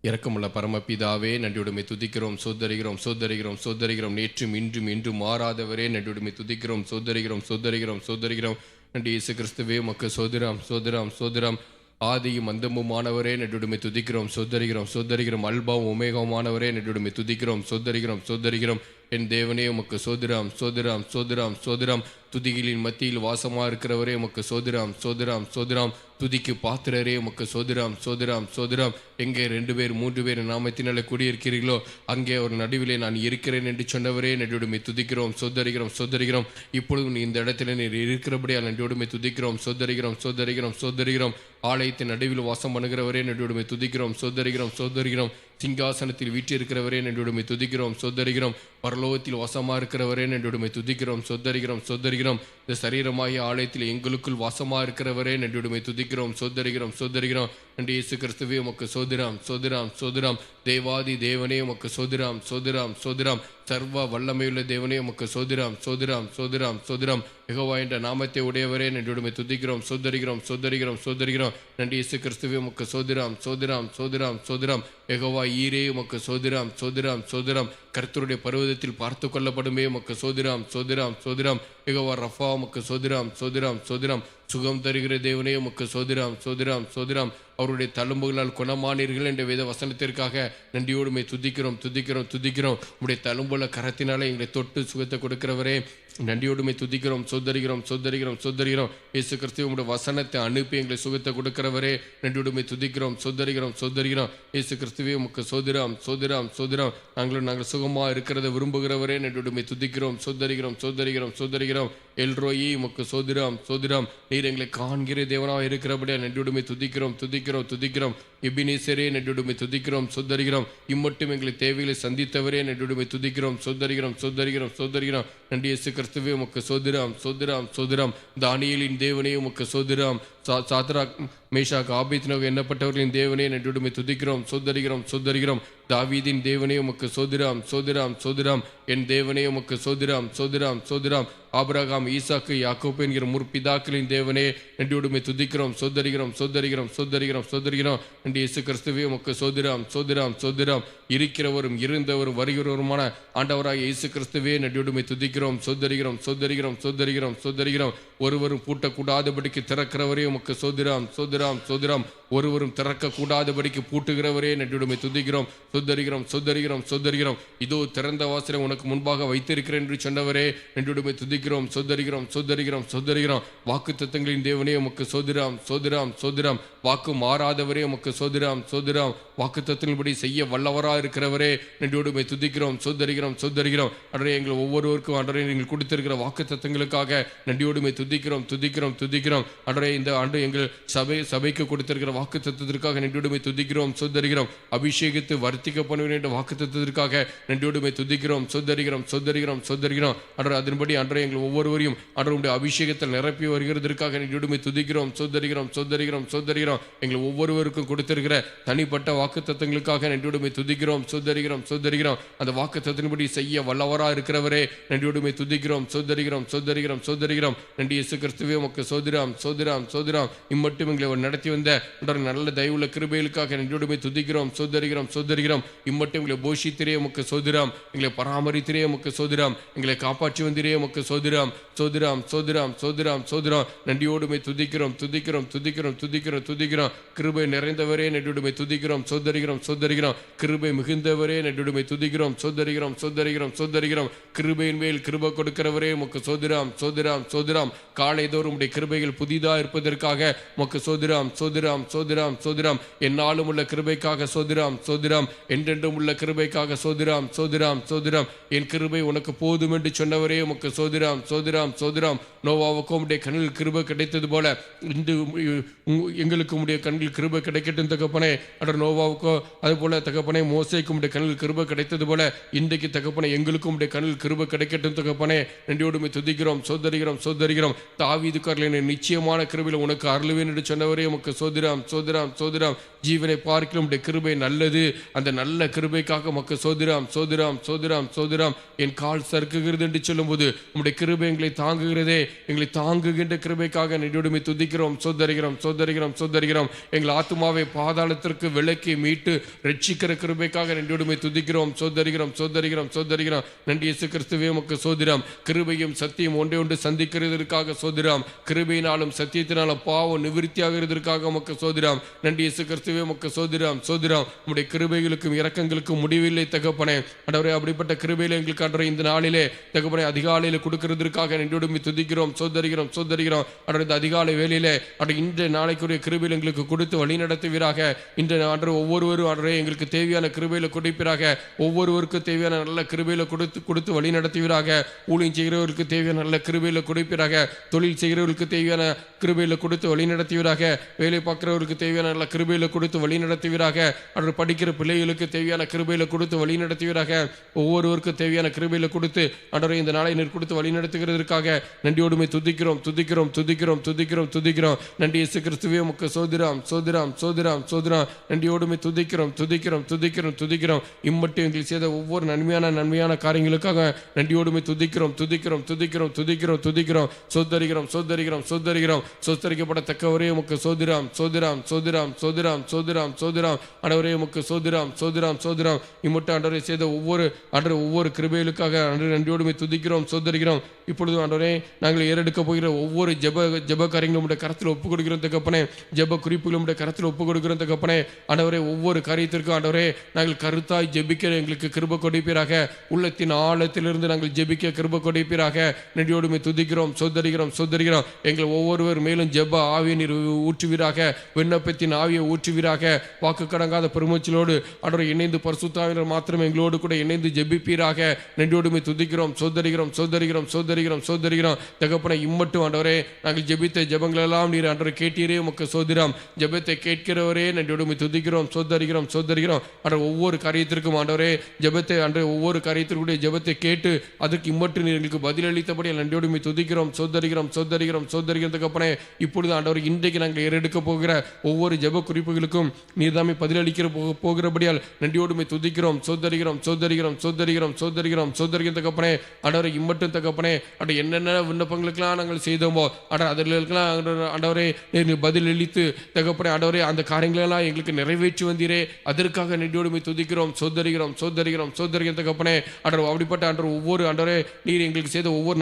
இரக்கமுள்ள பரமபிதாவே, நன்றியுடைமை துதிக்கிறோம், சோதரிகிறோம் சோதரிகிறோம் சோதரிகிறோம். நேற்றும் இன்றும் இன்றும் மாறாதவரே, நன்றியுடைமை துதிக்கிறோம், சோதரிகிறோம் சோதரிகிறோம் சோதரிகிறோம். நன்றி இயேசு கிறிஸ்துவே, மக்க சோதராம் சோதராம் சோதராம். ஆதியும் அந்தமுமானவரே, நன்றியுடைமை துதிக்கிறோம், சோதரிகிறோம் சோதரிகிறோம். அல்பாவும் ஒமேகாவுமானவரே, நன்றியுடைமை துதிக்கிறோம், சோதரிகிறோம் சோதரிகிறோம். என் தேவனே, உமக்கு சோதராம் சோதராம் சோதராம் சோதராம். துதிகளின் மத்தியில் வாசமாக இருக்கிறவரே, உமக்கு சோதராம் சோதராம் சோதராம். துதிக்கு பாத்திரரே, உமக்கு சோதராம் சோதராம் சோதராம். எங்கே 2 பேர் 3 பேர் நாமத்தினாலே குடியிருக்கிறீர்களோ அங்கே அவர் நடுவிலே நான் இருக்கிறேன் என்று சொன்னவரே, நன்றியுடைமை துதிக்கிறோம், சோதரிகிறோம் சோதரிகிறோம். இப்பொழுது இந்த இடத்துல நீர் இருக்கிறபடியால் நன்றியுடைமை துதிக்கிறோம், சோதரிகிறோம் சோதரிகிறோம் சோதரிகிறோம். ஆலயத்தின் நடுவில் வாசம் பண்ணுகிறவரே, நன்றியுடைமை துதிக்கிறோம், சோதரிகிறோம் சோதரிகிறோம். சிங்காசனத்தில் வீற்றிருக்கிறவரே, நன்றியுடைமை துதிக்கிறோம், சோதரிகிறோம். பரலோகத்தில் வாசமாக இருக்கிறவரே, நன்றியுடைமை துதிக்கிறோம், சோதரிகிறோம் சோதரிகிறோம். இந்த சரீரமாகிய ஆலயத்தில் எங்களுக்குள் வாசமாக இருக்கிறவரே, நன்றியுடைமை துதிக்கிறோம், சோதரிகிறோம் சோதரிகிறோம். நன்றி இயேசு கிறிஸ்துவே, உமக்கு சோதராம் சோதராம் சோதராம். தேவாதி தேவனே, உமக்கு சோதராம் சோதராம் சோதராம். சர்வ வல்லமையுள்ள தேவனே, உமக்கு சோதராம் சோதராம் சோதராம் சோதராம். யெகோவா என்ற நாமத்தை உடையவரே, நன்றியுடைமை துதிக்கிறோம், சோதரிகிறோம் சோதரிகிறோம் சோதரிகிறோம். நன்றி இயேசு கிறிஸ்துவே, உமக்கு சோதராம் சோதராம் சோதராம் சோதராம். யெகோவா ஈரே, உமக்கு சோதராம் சோதராம் சோதராம். கர்த்தருடைய பர்வதத்தில் பார்த்து கொள்ளப்படுமே, உமக்கு சோதராம் சோதராம் சோதராம். யெகோவா ரஃபா, உமக்கு சோதராம் சோதராம் சோதராம். சுகம் தருகிற தேவனே, உமக்கு சோதராம் சோதராம் சோதராம். அவருடைய தழும்புகளால் குணமானீர்கள் என்ற வேத வசனத்திற்காக நன்றியோடுமை துதிக்கிறோம் துதிக்கிறோம் துதிக்கிறோம். உடைய தழும்புள்ள கரத்தினாலே எங்களை தொட்டு சுகத்தை கொடுக்கிறவரே, நன்றியோடுமை துதிக்கிறோம், சோதரிகிறோம் சோதரிகிறோம் சோதரிகிறோம். இயேசு கிறிஸ்துவே, உடைய வசனத்தை அனுப்பி எங்களை சுகத்தை கொடுக்கிறவரே, நன்றியோடுமை துதிக்கிறோம், சோதரிகிறோம் சோதரிகிறோம். இயேசு கிறிஸ்துவே, உமக்கு சோதராம் சோதராம் சோதராம். நாங்கள் சுகமாக இருக்கிறத விரும்புகிறவரே, நன்றியோடுமை துதிக்கிறோம், சோதரிகிறோம் சோதரிகிறோம் சோதரிகிறோம். எல்ரோயி, உமக்கு சோதராம் சோதராம். நீர் எங்களை காண்கிற தேவனாக இருக்கிறபடியா நன்றியோடுமை துதிக்கிறோம் துதிக்கிறோம் துதிக்கிறோம். எபினேசரே, நன்றியோடுமை துதிக்கிறோம், சோதரிகிறோம். இம்மட்டும் எங்களை தேவைகளை சந்தித்தவரே, நன்றியோடுமை துதிக்கிறோம், சோதரிகிறோம் சோதரிகிறோம் சோதரிகிறோம். நன்றி இயேசு கிறிஸ்துவே, உமக்கு சோதராம் சோதராம் சோதராம். தானியேலின் தேவனே, உமக்கு சோதராம். சாத்ராக் மேஷாக் ஆபேத்நேகோ எண்ணப்பட்டவர்களின் தேவனே, நன்றியோடுமை துதிக்கிறோம், சோதரிகிறோம் சோதரிகிறோம். தாவீதின் தேவனே, உமக்கு சோதராம் சோதராம் சோதராம். என் தேவனே, உமக்கு சோதராம் சோதராம் சோதராம். ஆபிரகாம், ஈசாக்கு, யாக்கோபு என்கிற முற்பிதாக்களின் தேவனே, நன்றியோடுமை துதிக்கிறோம், சோதரிகிறோம் சோதரிகிறோம் சோதரிகிறோம் சோதரிகிறோம். நன்றி இயேசு கிறிஸ்துவே, உமக்கு சோதராம் சோதராம் சோதராம். இருக்கிறவரும் இருந்தவரும் வருகிறவருமான ஆண்டவராக இயேசு கிறிஸ்துவே, நன்றியோடுமை துதிக்கிறோம், சோதரிகிறோம் சோதரிகிறோம் சோதரிகிறோம் சோதரிகிறோம். ஒருவரும் பூட்டக்கூடாதபடிக்கு திறக்கிறவரே, உமக்கு சோதராம் சோதராம் சோதராம். ஒருவரும் திறக்க கூடாதபடிக்கு பூட்டுகிறவரே, நன்றியோடுமை துதிக்கிறோம், சோதரிகிறோம் சோதரிகிறோம் சோதரிகிறோம். இதோ திறந்த வாசலை உனக்கு முன்பாக வைத்திருக்கிறேன் என்று சொன்னவரே, நன்றியோடுமை துதிக்கிறோம், சோதரிகிறோம் சோதரிகிறோம் சோதரிகிறோம். வாக்கு தத்தங்களின் தேவனே, உமக்கு சோதராம் சோதராம் சோதராம். வாக்கு மாறாதவரே, உமக்கு சோதராம் சோதராம். வாக்கு தத்தங்களின்படி செய்ய வல்லவராக இருக்கிறவரே, நன்றியோடுமை துதிக்கிறோம், சோதரிகிறோம் சோதரிகிறோம். அன்றே எங்கள் ஒவ்வொருவருக்கும் அன்றே நீங்கள் கொடுத்திருக்கிற வாக்கு தத்தங்களுக்காக நன்றியோடுமை துதிக்கிறோம் துதிக்கிறோம் துதிக்கிறோம். அன்றே இந்த ஆண்டு எங்கள் சபைக்கு கொடுத்திருக்கிற வாக்கு தத்துவத்திற்காக நன்றியோடுமை துதிக்கிறோம், சோதரிகிறோம். அபிஷேகித்து வர்த்திக்க பண்ணுவேன் என்ற வாக்கு தத்துவத்திற்காக நன்றியோடுமை துதிக்கிறோம், சோதரிகிறோம் சோதரிகிறோம் சோதரிகிறோம். அன்றே அதன்படி அன்றே எங்கள் ஒவ்வொருவரையும் அன்றைய அபிஷேகத்தில் நிரப்பி வருகிறதற்காக நன்றியோடுமை துதிக்கிறோம், சோதரிகிறோம் சோதரிகிறோம் சோதரிகிறோம். எங்கள் ஒவ்வொருவருக்கும் கொடுத்திருக்கிற தனிப்பட்ட வாக்கு தத்தங்களுக்காக நன்றியோடுமை துதிக்கிறோம், சோதரிகிறோம் சோதரிகிறோம். அந்த வாக்கு தத்தின்படி செய்ய வல்லவரா இருக்கிறவரே, நன்றியோடுமை துதிக்கிறோம், சோதரிகிறோம் சோதரிகிறோம் சோதரிகிறோம். நன்றி இயேசு கிறிஸ்துவே, உமக்கு சோதராம் சோதராம் சோதராம். இம்மட்டும் எங்களை நடத்தி வந்த நல்ல தயவுள்ள கிருபைகளுக்காக நன்றியோடுமை துதிக்கிறோம், சோதரிகிறோம் சோதரிகிறோம். இம்மட்டும் எங்களை போஷித்திரே, உமக்கு சோதராம். எங்களை பராமரித்திரே, உமக்கு சோதராம். எங்களை காப்பாற்றி வந்திரே, உமக்கு சோதராம் சோதராம் சோதராம் சோதராம் சோதராம். நன்றியோடுமை துதிக்கிறோம் துதிக்கிறோம் துதிக்கிறோம் துதிக்கிறோம் துதிக்கிறோம். கிருபை நிறைந்தவரே, நன்றியோடுமை துதிக்கிறோம், சோதரிகிறோம் சோதரிகிறோம். கிருபை மிகுந்தவரே, நன்றியோடுமை துதிக்கிறோம், சோதரிகிறோம் சோதரிகிறோம் சோதரிகிறோம். கிருபையின் மேல் கிருபை கொடுக்கிறவரே, உமக்கு சோதராம் சோதராம் சோதராம். காலை தோறும் உடைய கிருபைகள் புதிதாக இருப்பதற்காக உமக்கு சோதராம் சோதராம் சோதிராம் சோதிராம். என்னாலும் உள்ள கிருபைக்காக சோதிராம் சோதிராம். என்றென்றும் உள்ள கிருபைக்காக சோதிராம் சோதிராம் சோதிராம். என் கிருபை உனக்கு போதும் என்று சொன்னவரே உமக்கு சோதிராம் சோதிராம் சோதிராம். நோவாவுக்கும் உடைய கண்ணில் கிருபை கிடைத்தது போல இன்று எங்களுக்கு உடைய கண்ணில் கிருபை கிடைக்கட்டும் தகப்பனே. அடர் நோவாவுக்கோ அது போல தகப்பனே மோசேக்கும் உடைய கண்ணில் கிருபை கிடைத்தது போல இன்றைக்கு தகப்பனே எங்களுக்கும் உடைய கண்ணில் கிருபை கிடைக்கட்டும் தகப்பனே. நன்றியோடு துதிக்கிறோம் சோதரிகிறோம் சோதரிகிறோம். தாவீதுக்காரர்களை நிச்சயமான கிருபையில் உனக்கு அருளுவேன் என்று சொன்னவரே உமக்கு சோதிராம் சோதிராம் சோதிராம். ஜீவனை பார்க்கலாம் உடைய கிருபை நல்லது. அந்த நல்ல கிருபைக்காக உமக்கு சோதிராம் சோதிராம் சோதிராம் சோதிராம். என் கால் சறுக்குகிறது என்று சொல்லும் போது உடைய கிருபை எங்களை தாங்குகிறதே. எங்களை தாங்குகின்ற கிருபைக்காக நன்றியோடு துதிக்கிறோம் சோதரிகிறோம் சோதரிகிறோம் சோதரிகிறோம். எங்கள் ஆத்துமாவை பாதாளத்திற்கு விலக்கி மீட்டு ரட்சிக்கிற கிருபைக்காக நன்றியோடு துதிக்கிறோம் சோதரிகிறோம் சோதரிகிறோம் சோதரிகிறோம். நன்றி இயேசு கிறிஸ்துவே உமக்கு சோதிராம். கிருபையும் சத்தியம் ஒன்றே ஒன்று சந்திக்கிறதற்காக சோதிராம். கிருபையினாலும் சத்தியத்தினாலும் பாவம் நிவிருத்தியாகிறதற்காக உமக்கு சோதிராம். நன்றி இயேசு கிறிஸ்துவே உமக்கு சோதிராம் சோதிராம். உம்முடைய கிருபைகளுக்கும் இரக்கங்களுக்கும் முடிவில்லை தகப்பனே. ஆண்டவரே அப்படிப்பட்ட கிருபையில எங்களுக்கு ஆண்டவரே இந்த நாளிலே தகப்பனே அதிகாலையில் கொடுக்கிறதற்காக நன்றியோடு துதிக்கிறோம் சோதரிகிறோம் சோதரிகிறோம். ஆண்டவரே இந்த அதிகாலை வேளையிலே ஆண்டவரே இன்றைய நாளைக்குரிய கிருபையில் எங்களுக்கு கொடுத்து வழி நடத்துவீராக. இன்றைய ஆண்டவரே ஒவ்வொருவரும் ஆண்டவரே எங்களுக்கு தேவையான கிருபையில கொடுப்பீராக. ஒவ்வொருவருக்கும் தேவையான நல்ல கிருபையில கொடுத்து வழி நடத்துவீராக. ஊழியம் செய்கிறவர்களுக்கு தேவையான நல்ல கிருபையில கொடுப்பீராக. தொழில் செய்கிறவர்களுக்கு தேவையான கிருபையில கொடுத்து வழி நடத்துவீராக. வேலை பார்க்கிறவர்களுக்கு தேவையான நல்ல கிருபையில கொடுத்து வழி நடத்துவீராக. அவர் படிக்கிற பிள்ளைகளுக்கு தேவையான கிருபையில கொடுத்து வழி நடத்துவீராக. ஒவ்வொருவருக்கும் தேவையான கிருபையில கொடுத்து ஆண்டவரே இந்த நாளை நீர் கொடுத்து வழி நடத்துகிறதற்காக நன்றியோடுமை துதிக்கிறோம் துதிக்கிறோம் துதிக்கிறோம் துதிக்கிறோம் துதிக்கிறோம். நன்றி இயேசு கிறிஸ்துவே உமக்கு சோதிராம் சோதிராம் சோதிராம் சோதிராம். நன்றியோடுமை துதிக்கிறோம் துதிக்கிறோம் துதிக்கிறோம் துதிக்கிறோம். இம்மட்டும் எங்களுக்கு செய்த ஒவ்வொரு நன்மையான காரியங்களுக்காக நன்றியோடுமை துதிக்கிறோம் துதிக்கிறோம் துதிக்கிறோம் துதிக்கிறோம் துதிக்கிறோம். சோதரிகிறோம் சோதரிகிறோம் சோதரிகிறோம். சோதரிக்கப்படத்தக்கவரே உமக்கு சோதிராம் சோதிராம் சோதிராம் சோதிராம் சோதிராம் சோதிராம். ஆண்டவரே உமக்கு சோதிராம் சோதிராம் சோதிராம். இம்மட்டும் ஆண்டவரே செய்த ஒவ்வொரு கிருபைகளுக்காக நன்றியோடுமை துதிக்கிறோம் சோதரிகிறோம். இப்பொழுது ஆண்டவரே நாங்கள் ஏறெடுக்க போகிற ஒவ்வொரு ஜெப காரியங்களும் உடைய கரத்தில் ஒப்புக் கொடுக்கிறோம் தகப்பனே. ஜெப குறிப்புகளும் உடைய கரத்தில் ஒப்புக் கொடுக்கிறோம் தகப்பனே. ஆண்டவரே ஒவ்வொரு காரியத்திற்கும் ஆண்டவரே நாங்கள் கருத்தாய் ஜெபிக்க எங்களுக்கு கிருபை கொடுப்பீராக. உள்ளத்தின் ஆழத்திலிருந்து நாங்கள் ஜெபிக்க கிருபை கொடுப்பீராக. நன்றியோடுமை துதிக்கிறோம் சோதரிகிறோம் சோதரிகிறோம். எங்கள் ஒவ்வொருவர் மேலும் ஜெப ஆவியை நீர் ஊற்றுவீராக. விண்ணப்பத்தின் ஆவியை ஊற்றுவீராக. வாக்கு கடங்காத பெருமூச்சலோடு ஆண்டவரை இணைந்து பரிசுத்தாவினர் மாத்திரம் எங்களோடு கூட இணைந்து ஜெபிப்பீராக. நன்றியோடுமை துதிக்கிறோம் சோதரிகிறோம் சோதரிகிறோம் சோதரிகிறோம் சோதரிகிறோம். தகப்பனை இம்மட்டும் ஆண்டவரே நாங்கள் ஜெபித்த ஜெபங்களெல்லாம் நீர் ஆண்டவரை கேட்டீரே உமக்கு சோதிராம். ஜெபத்தை கேட்கிறவரே நன்றியோடுமை துதிக்கிறோம் சோதரிகிறோம் சோதரிகிறோம். ஆண்டவர் ஒவ்வொரு காரியத்திற்கும் ஆண்டவரே ஜெபத்தை ஒவ்வொரு காரியத்திற்குடைய ஜெபத்தை கேட்டு அதற்கு இம்மட்டு நீர் எங்களுக்கு பதிலளித்தபடி நன்றியோடுமை துதிக்கிறோம் சோதரிகிறோம் சோதரிகிறோம் சோதரிகிறோம். தகப்பனே இப்பொழுது ஆண்டவர் இன்றைக்கு நாங்கள் ஏறெடுக்க போகிற ஒவ்வொரு ஜெப குறிப்புகளுக்கும் நீர் தாமே பதிலளிக்கிற போகிறபடியால் நன்றியோடுமை துதிக்கிறோம் சோதரிகிறோம் சோதரிகிறோம் சோதரிகிறோம் சோதரிகிறோம் சோதரிகிறோம். தகப்பனே ஆண்டவரை இம்மட்டும் தகப்பனே அட என்னென்ன விண்ணப்பங்களுக்கெல்லாம் நாங்கள் செய்தோமோ அதிலெல்லாம் ஆண்டவரே நீர் பதில் அளித்து தகப்பனே ஆண்டவரே அந்த காரியங்களெல்லாம் எங்களுக்கு நிறைவேற்றி வந்தீரே. அதற்காக நன்றியோடுமை துதிக்கிறோம் சோதரிகிறோம் சோதரிகிறோம் சோதரிகிறோம். தகப்பனே ஆண்டவர் அப்படிப்பட்ட ஆண்டவர் ஒவ்வொரு ஆண்டவரே நீர் எங்களுக்கு செய்த ஒவ்வொரு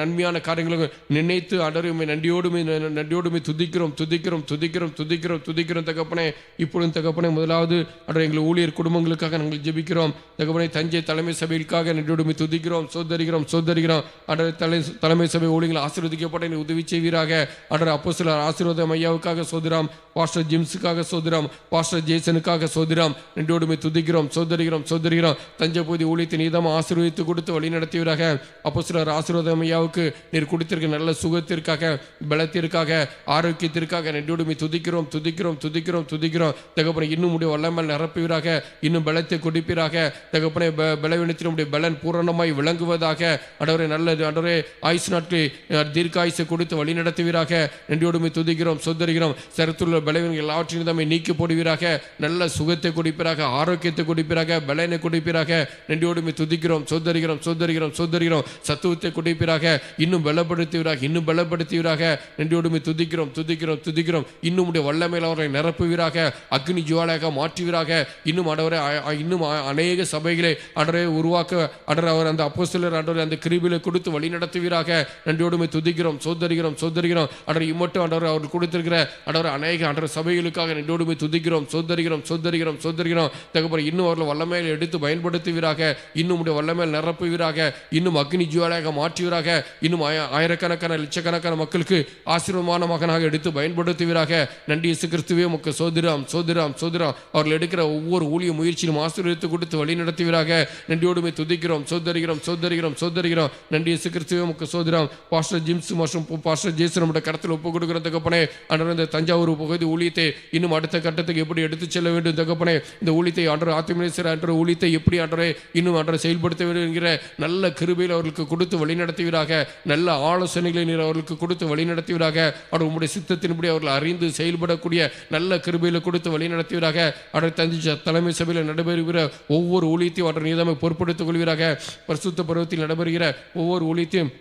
நன்மையான காரியங்களும் நினைத்து ஆண்டவரை நன்றியோடுமை துதிக்கிறோம் துதிக்கிறோம் துதிக்கிறோம் துதிக்கிறோம் துதிக்கிறோம். தகப்பனே இப்பொழுது தகப்பனே முதலாவது ஆண்டவர் எங்கள் ஊழியர் குடும்பங்களுக்காக நாங்கள் ஜெபிக்கிறோம். தகப்பனே தஞ்சை தலைமை சபைகளுக்காக நன்றியோடுமை துதிக்கிறோம் சோதரிகிறோம் சோதரிகிறோம். ஆண்டவர் தலைமை சபை ஊழியர்கள் ஆசீர்வதிக்கப்பட்ட உதவி செய்வீராக. ஆண்டவர் அப்போஸ்தலர் ஆசீர்வாதம் ஐயாவுக்காக சோதிராம். பாஸ்டர் ஜிம்ஸுக்காக சோதிராம். பாஸ்டர் ஜேசனுக்காக சோதிராம். நன்றியோடுமை துதிக்கிறோம் சோதரிகிறோம் சோதரிகிறோம். தஞ்சை பகுதி ஊழியத்தை நீதாம் ஆசீர்வதித்து கொடுத்து வழி நடத்துவீராக. அப்போஸ்தலர் ஆசீர்வாதம் ஐயாவுக்கு நீர் கொடுத்திருக்க நல்ல சுகத்திற்காக பலத்திற்காக ஆரோக்கியத்திற்காக நன்றியோடுமை துதிக்கிறோம் துதிக்கிறோம் துதிக்கிறோம் துதிக்கிறோம். தகப்பனை இன்னும் உடைய வல்லமல் நிரப்புவீராக. இன்னும் பலத்தை கொடுப்பீராக. தகப்பனை பலவீனத்தினுடைய பலன் பூரணமாய் விளங்குவதாக. ஆண்டவரே நல்ல ஆண்டவரே ஆயுசு நாட்களில் தீர்க்காயுசை கொடுத்து வழி நடத்துவீராக. நன்றியோடுமை துதிக்கிறோம் சோதரிகிறோம். சரத்துள்ள பலவீனங்கள் எல்லாவற்றையும் தம்மை நீக்கி போடுவீராக. நல்ல சுகத்தை கொடுப்பீராக. ஆரோக்கியத்தை கொடுப்பீராக. பலனை கொடுப்பீராக. நன்றியோடுமை துதிக்கிறோம் சோதரிகிறோம் சோதரிகிறோம் சோதரிகிறோம். சத்துவத்தை கொடுப்பீராக. இன்னும் பலப்படுத்துவீராக. இன்னும் பலப்படுத்துவீராக. நன்றியோடுமை துதிக்கிறோம் துதிக்கிறோம் துதிக்கிறோம். இன்னும் உடைய வல்லமையில் அவரை நிரப்புவீராக. அக்னி ஜுவாலையாக மாற்றுவீராக. இன்னும் ஆண்டவரே இன்னும் அநேக சபைகளை ஆண்டவரே உருவாக்க அவர் அந்த அப்போஸ்தலர் ஆண்டவரே அந்த கிருபையை கொடுத்து வழி நடத்துவீராக. நன்றியோடுமை துதிக்கிறோம் சோதரிகிறோம் சோதரிகிறோம். ஆண்டவர் இம்மட்டும் ஆண்டவர் அவர் கொடுத்திருக்கிற ஆண்டவர் அநேக ஆண்டவர் சபைகளுக்காக நன்றியோடுமை துதிக்கிறோம் சோதரிகிறோம் சோதரிகிறோம் சோதரிகிறோம். தகப்பனே இன்னும் அவர்கள் வல்லமையில் எடுத்து பயன்படுத்துவீராக. இன்னும் உடைய வல்லமையில் நிரப்புவீராக. இன்னும் அக்னி ஜுவாலையாக மாற்றுவீராக. இன்னும் ஆயிரக்கணக்கான லட்சக்கணக்கான மக்களுக்கு ஆசீர்வாதமான மகனாக எடுத்து பயன்படுத்துவீராக. நன்றி இயேசு கிறிஸ்துவே உமக்கு சோதரம் சோதரம் சோதரம். அவர்கள் எடுக்கிற ஒவ்வொரு ஊழிய முயற்சியிலும் ஆசீர்வதித்து கொடுத்து வழி நடத்துவீராக. நன்றியோடுமே துதிக்கிறோம் சோதரிகிறோம் சோதரிகிறோம் சோதரிகிறோம். நன்றி இயேசு கிறிஸ்துவே உமக்கு சோதரம். பாஸ்டர் ஜிம்ஸ் மற்றும் பாஸ்டர் ஜேசன் நம்முடைய கருத்தில் ஒப்பு கொடுக்கிற தகப்பனே, ஆண்டவரே இந்த தஞ்சாவூர் பகுதி ஊழியத்தை இன்னும் அடுத்த கட்டத்துக்கு எப்படி எடுத்து செல்ல வேண்டும் தகப்பனே, இந்த ஊழியத்தை ஆண்டவர் ஆத்துமேஸ்வர ஆண்டவர் ஊழியத்தை எப்படி ஆண்டவரை இன்னும் ஆண்டவரை செயல்படுத்த வேண்டும் என்கிற நல்ல கிருபையில் அவர்களுக்கு கொடுத்து வழி நடத்துவீராக. நல்ல ஆலோசனைகளை நீர் அவர்களுக்கு கொடுத்து வழி நடத்துவீராக. அவர் உங்களுடைய சித்தத்தின்படி அவர்கள் அறிந்து செயல்படக்கூடிய நல்ல கிருபையில் கொடுத்து வழி நடத்துவீராக. அவர் தஞ்சை தலைமை சபையில் நடைபெறுகிற ஒவ்வொரு ஊழியத்தையும் அவர் நீதாமை பொறுப்படுத்திக் கொள்வீராக. பரிசுத்த பருவத்தில் நடைபெறுகிற ஒவ்வொரு ஊழியத்தையும்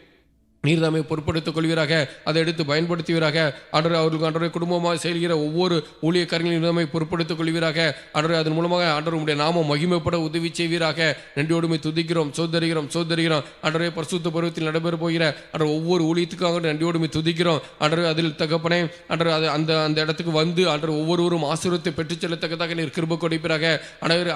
நீர்தாமை பொறுப்படுத்திக் கொள்வீராக. அதை எடுத்து பயன்படுத்துவீராக. ஆண்டவரே அவர்களுக்கு ஆண்டவரே குடும்பமாக செயல்கிற ஒவ்வொரு ஊழியக்காரங்களின் நீர்தாமை பொறுப்படுத்திக் கொள்வீராக. ஆண்டவரே அதன் மூலமாக ஆண்டவர் உடைய நாமம் மகிமைப்பட உதவி செய்வீராக. நன்றியோடுமை துதிக்கிறோம் சோதரிகிறோம் சோதரிகிறோம். ஆண்டவரே பரிசுத்த பருவத்தில் நடைபெற போகிற ஆண்டவர் ஒவ்வொரு ஊழியத்துக்காக நன்றியோடுமை துதிக்கிறோம். ஆண்டவரே அதில் தகப்பனே ஆண்டவர் அது அந்த இடத்துக்கு வந்து ஆண்டவர் ஒவ்வொருவரும் ஆசீர்வாதத்தை பெற்றுச் செல்லத்தக்கதாக நீர் கிருபை கொடுப்பீராக.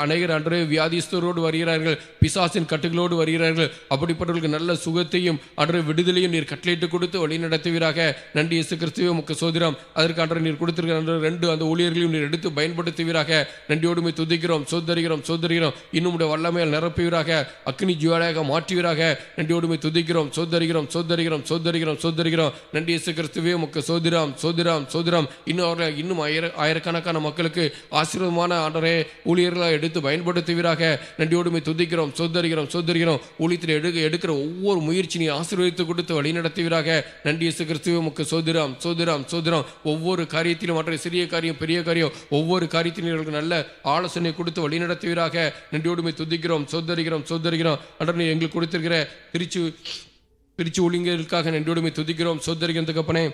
அநேகர் ஆண்டவரே வியாதிஸ்தரோடு வருகிறார்கள், பிசாசின் கட்டுகளோடு வருகிறார்கள். அப்படிப்பட்டவர்களுக்கு நல்ல சுகத்தையும் ஆண்டவரே விடுதலை நீர் கட்டளையிட்டு கொடுத்து வழி நடத்துவீராக. நன்றி இயேசு கிறிஸ்துவே உமக்கு சோதரம். அதற்காக நீர் கொடுத்திருக்கிற 2 அந்த ஊழியர்களையும் நீர் எடுத்து பயன்படுத்துவீராக. நன்றியோடுமை துதிக்கிறோம் சோதரிகிறோம் சோதரிகிறோம். இன்னும் வல்லமையால் நிரப்புவீராக. அக்னி ஜுவாலையாக மாற்றுவீராக. நன்றியோடுமை துதிக்கிறோம் சோதரிகிறோம் சோதரிகிறோம் சோதரிகிறோம் சோதரிகிறோம். நன்றி இயேசு கிறிஸ்துவே உமக்கு சோதரம் சோதரம் சோதரம். இன்னும் ஆயிரக்கணக்கான மக்களுக்கு ஆசீர்வாதமான ஆண்டவரே ஊழியர்களாக எடுத்து பயன்படுத்துவீராக. நன்றியோடுமை துதிக்கிறோம் சோதரிகிறோம் சோதரிகிறோம். ஊழியத்தில் எடுக்கிற ஒவ்வொரு முயற்சி நீ ஆசீர்வதித்து கொடுத்து வழி நடத்துவீராக. நன்றி இயேசு கிறிஸ்துவே உமக்கு சோதரம் சோதரம் சோதரம். ஒவ்வொரு காரியத்திலும் மற்ற சிறிய காரியம் பெரிய காரியம் ஒவ்வொரு காரியத்திலும் நல்ல ஆலோசனை கொடுத்து வழி நடத்துவீராக. நன்றியோடுமை துதிக்கிறோம் சோதரிகிறோம் சோதரிகிறோம். அன்றே எங்களுக்கு கொடுத்திருக்கிற திருச்சி ஊழியர்களுக்காக நன்றியோடுமை துதிக்கிறோம் சோதரிகிறோம் தகப்பனே.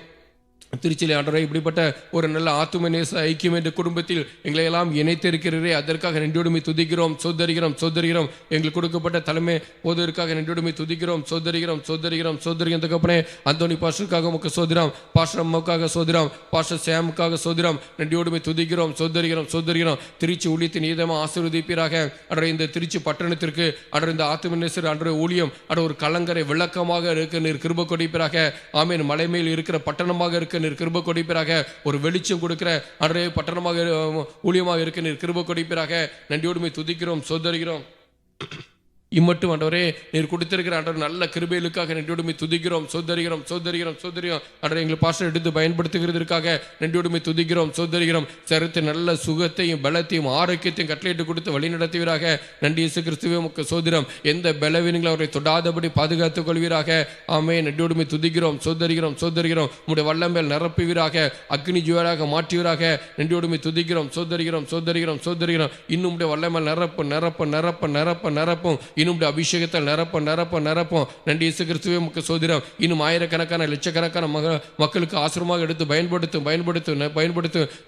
திருச்சியிலே ஆண்டவரே இப்படிப்பட்ட ஒரு நல்ல ஆத்தும நேச ஐக்கியம் என்ற குடும்பத்தில் எங்களை எல்லாம் இணைத்திருக்கிறீரே, அதற்காக நன்றியோடுமை துதிக்கிறோம் சோதரிகிறோம் சோதரிகிறோம். எங்களுக்கு கொடுக்கப்பட்ட தலைமை போதற்காக நன்றியோடுமை துதிக்கிறோம் சோதரிகிறோம் சோதரிகிறோம் சோதரிகிறோம் தகப்பனே. அந்தோனி பாஸ்டருக்காக உமக்கு சோதரம், பாஸ்டர் அம்மாவுக்காக சோதரம், பாஸ்டர் சாமுக்காக சோதரம். நன்றியோடுமை துதிக்கிறோம் சோதரிகிறோம் சோதரிகிறோம். திருச்சி ஊழியத்தின் நீதமாக ஆசீர்வதிப்பீராக. அன்றே இந்த திருச்சி பட்டணத்திற்கு அன்றே இந்த ஆத்தும நேசர் அன்றே ஊழியம் அன்ற ஒரு கலங்கரை விளக்கமாக இருக்க நீர் கிருபை கொடுப்பீராக. ஆமேன். மலை மேல் இருக்கிற பட்டணமாக இருக்க நீர் கிருபை கொடுப்பீராக. ஒரு வெளிச்சம் கொடுக்கிற அன்றே பட்டணமாக ஊழியமாக இருக்க நீர் கிருபை கொடுப்பீராக. நன்றியோடுமை துதிக்கிறோம் சோதரிகிறோம். இம்மட்டும் ஆண்டவரே நீர் கொடுத்திருக்கிற ஆண்டவர் நல்ல கிருபைகளுக்காக நன்றியோடுமை துதிக்கிறோம் சோதரிகிறோம் சோதரிகிறோம் சோதரிகிறோம். ஆண்டவரே எங்கள் பாஸ்டர் எடுத்து பயன்படுத்துகிறதற்காக நன்றியோடுமை துதிக்கிறோம் சோதரிகிறோம். சரத்து நல்ல சுகத்தையும் பலத்தையும் ஆரோக்கியத்தையும் கட்டளையிட்டு கொடுத்து வழி நடத்துவீராக. நன்றி இயேசு கிறிஸ்துவே உமக்கு சோதரம். எந்த பலவீனங்களும் அவரை தொடாதபடி பாதுகாத்துக் கொள்வீராக. ஆமே. நன்றியோடுமை துதிக்கிறோம் சோதரிகிறோம் சோதரிகிறோம். உம்முடைய வல்லமையால் நிரப்புவீராக. அக்னி ஜுவாலாக மாற்றுவீராக. நன்றியோடுமை துதிக்கிறோம் சோதரிகிறோம் சோதரிகிறோம் சோதரிகிறோம். இன்னும் வல்லமையால் நிரப்பும் நிரப்பும் நிரப்பும் நிரப்பும் நிரப்பும். இன்னும் அபிஷேகத்தால் நிரப்ப நிரப்ப நிரப்போம். நன்றி இயேசு கிறிஸ்துவே உமக்கு சோதரம். இன்னும் ஆயிரக்கணக்கான லட்சக்கணக்கான மக்களுக்கு ஆசிரமாக எடுத்து பயன்படுத்தும்.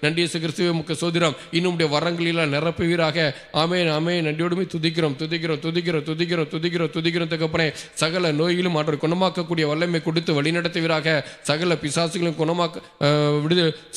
நன்றி இயேசு கிறிஸ்துவே உமக்கு சோதரம். இன்னும் வரங்களில் நிரப்புவீராக. ஆமென் ஆமென். நன்றியோடுமை துதிக்கிறோம் துதிக்கிறோம் துதிக்கிறோம் துதிக்கிறோம் துதிக்கிறோம் துதிக்கிறோம் தகப்பனே. சகல நோயிலும் ஆண்டவர் குணமாக்கக்கூடிய வல்லமை கொடுத்து வழி நடத்துவீராக. சகல பிசாசுகளையும்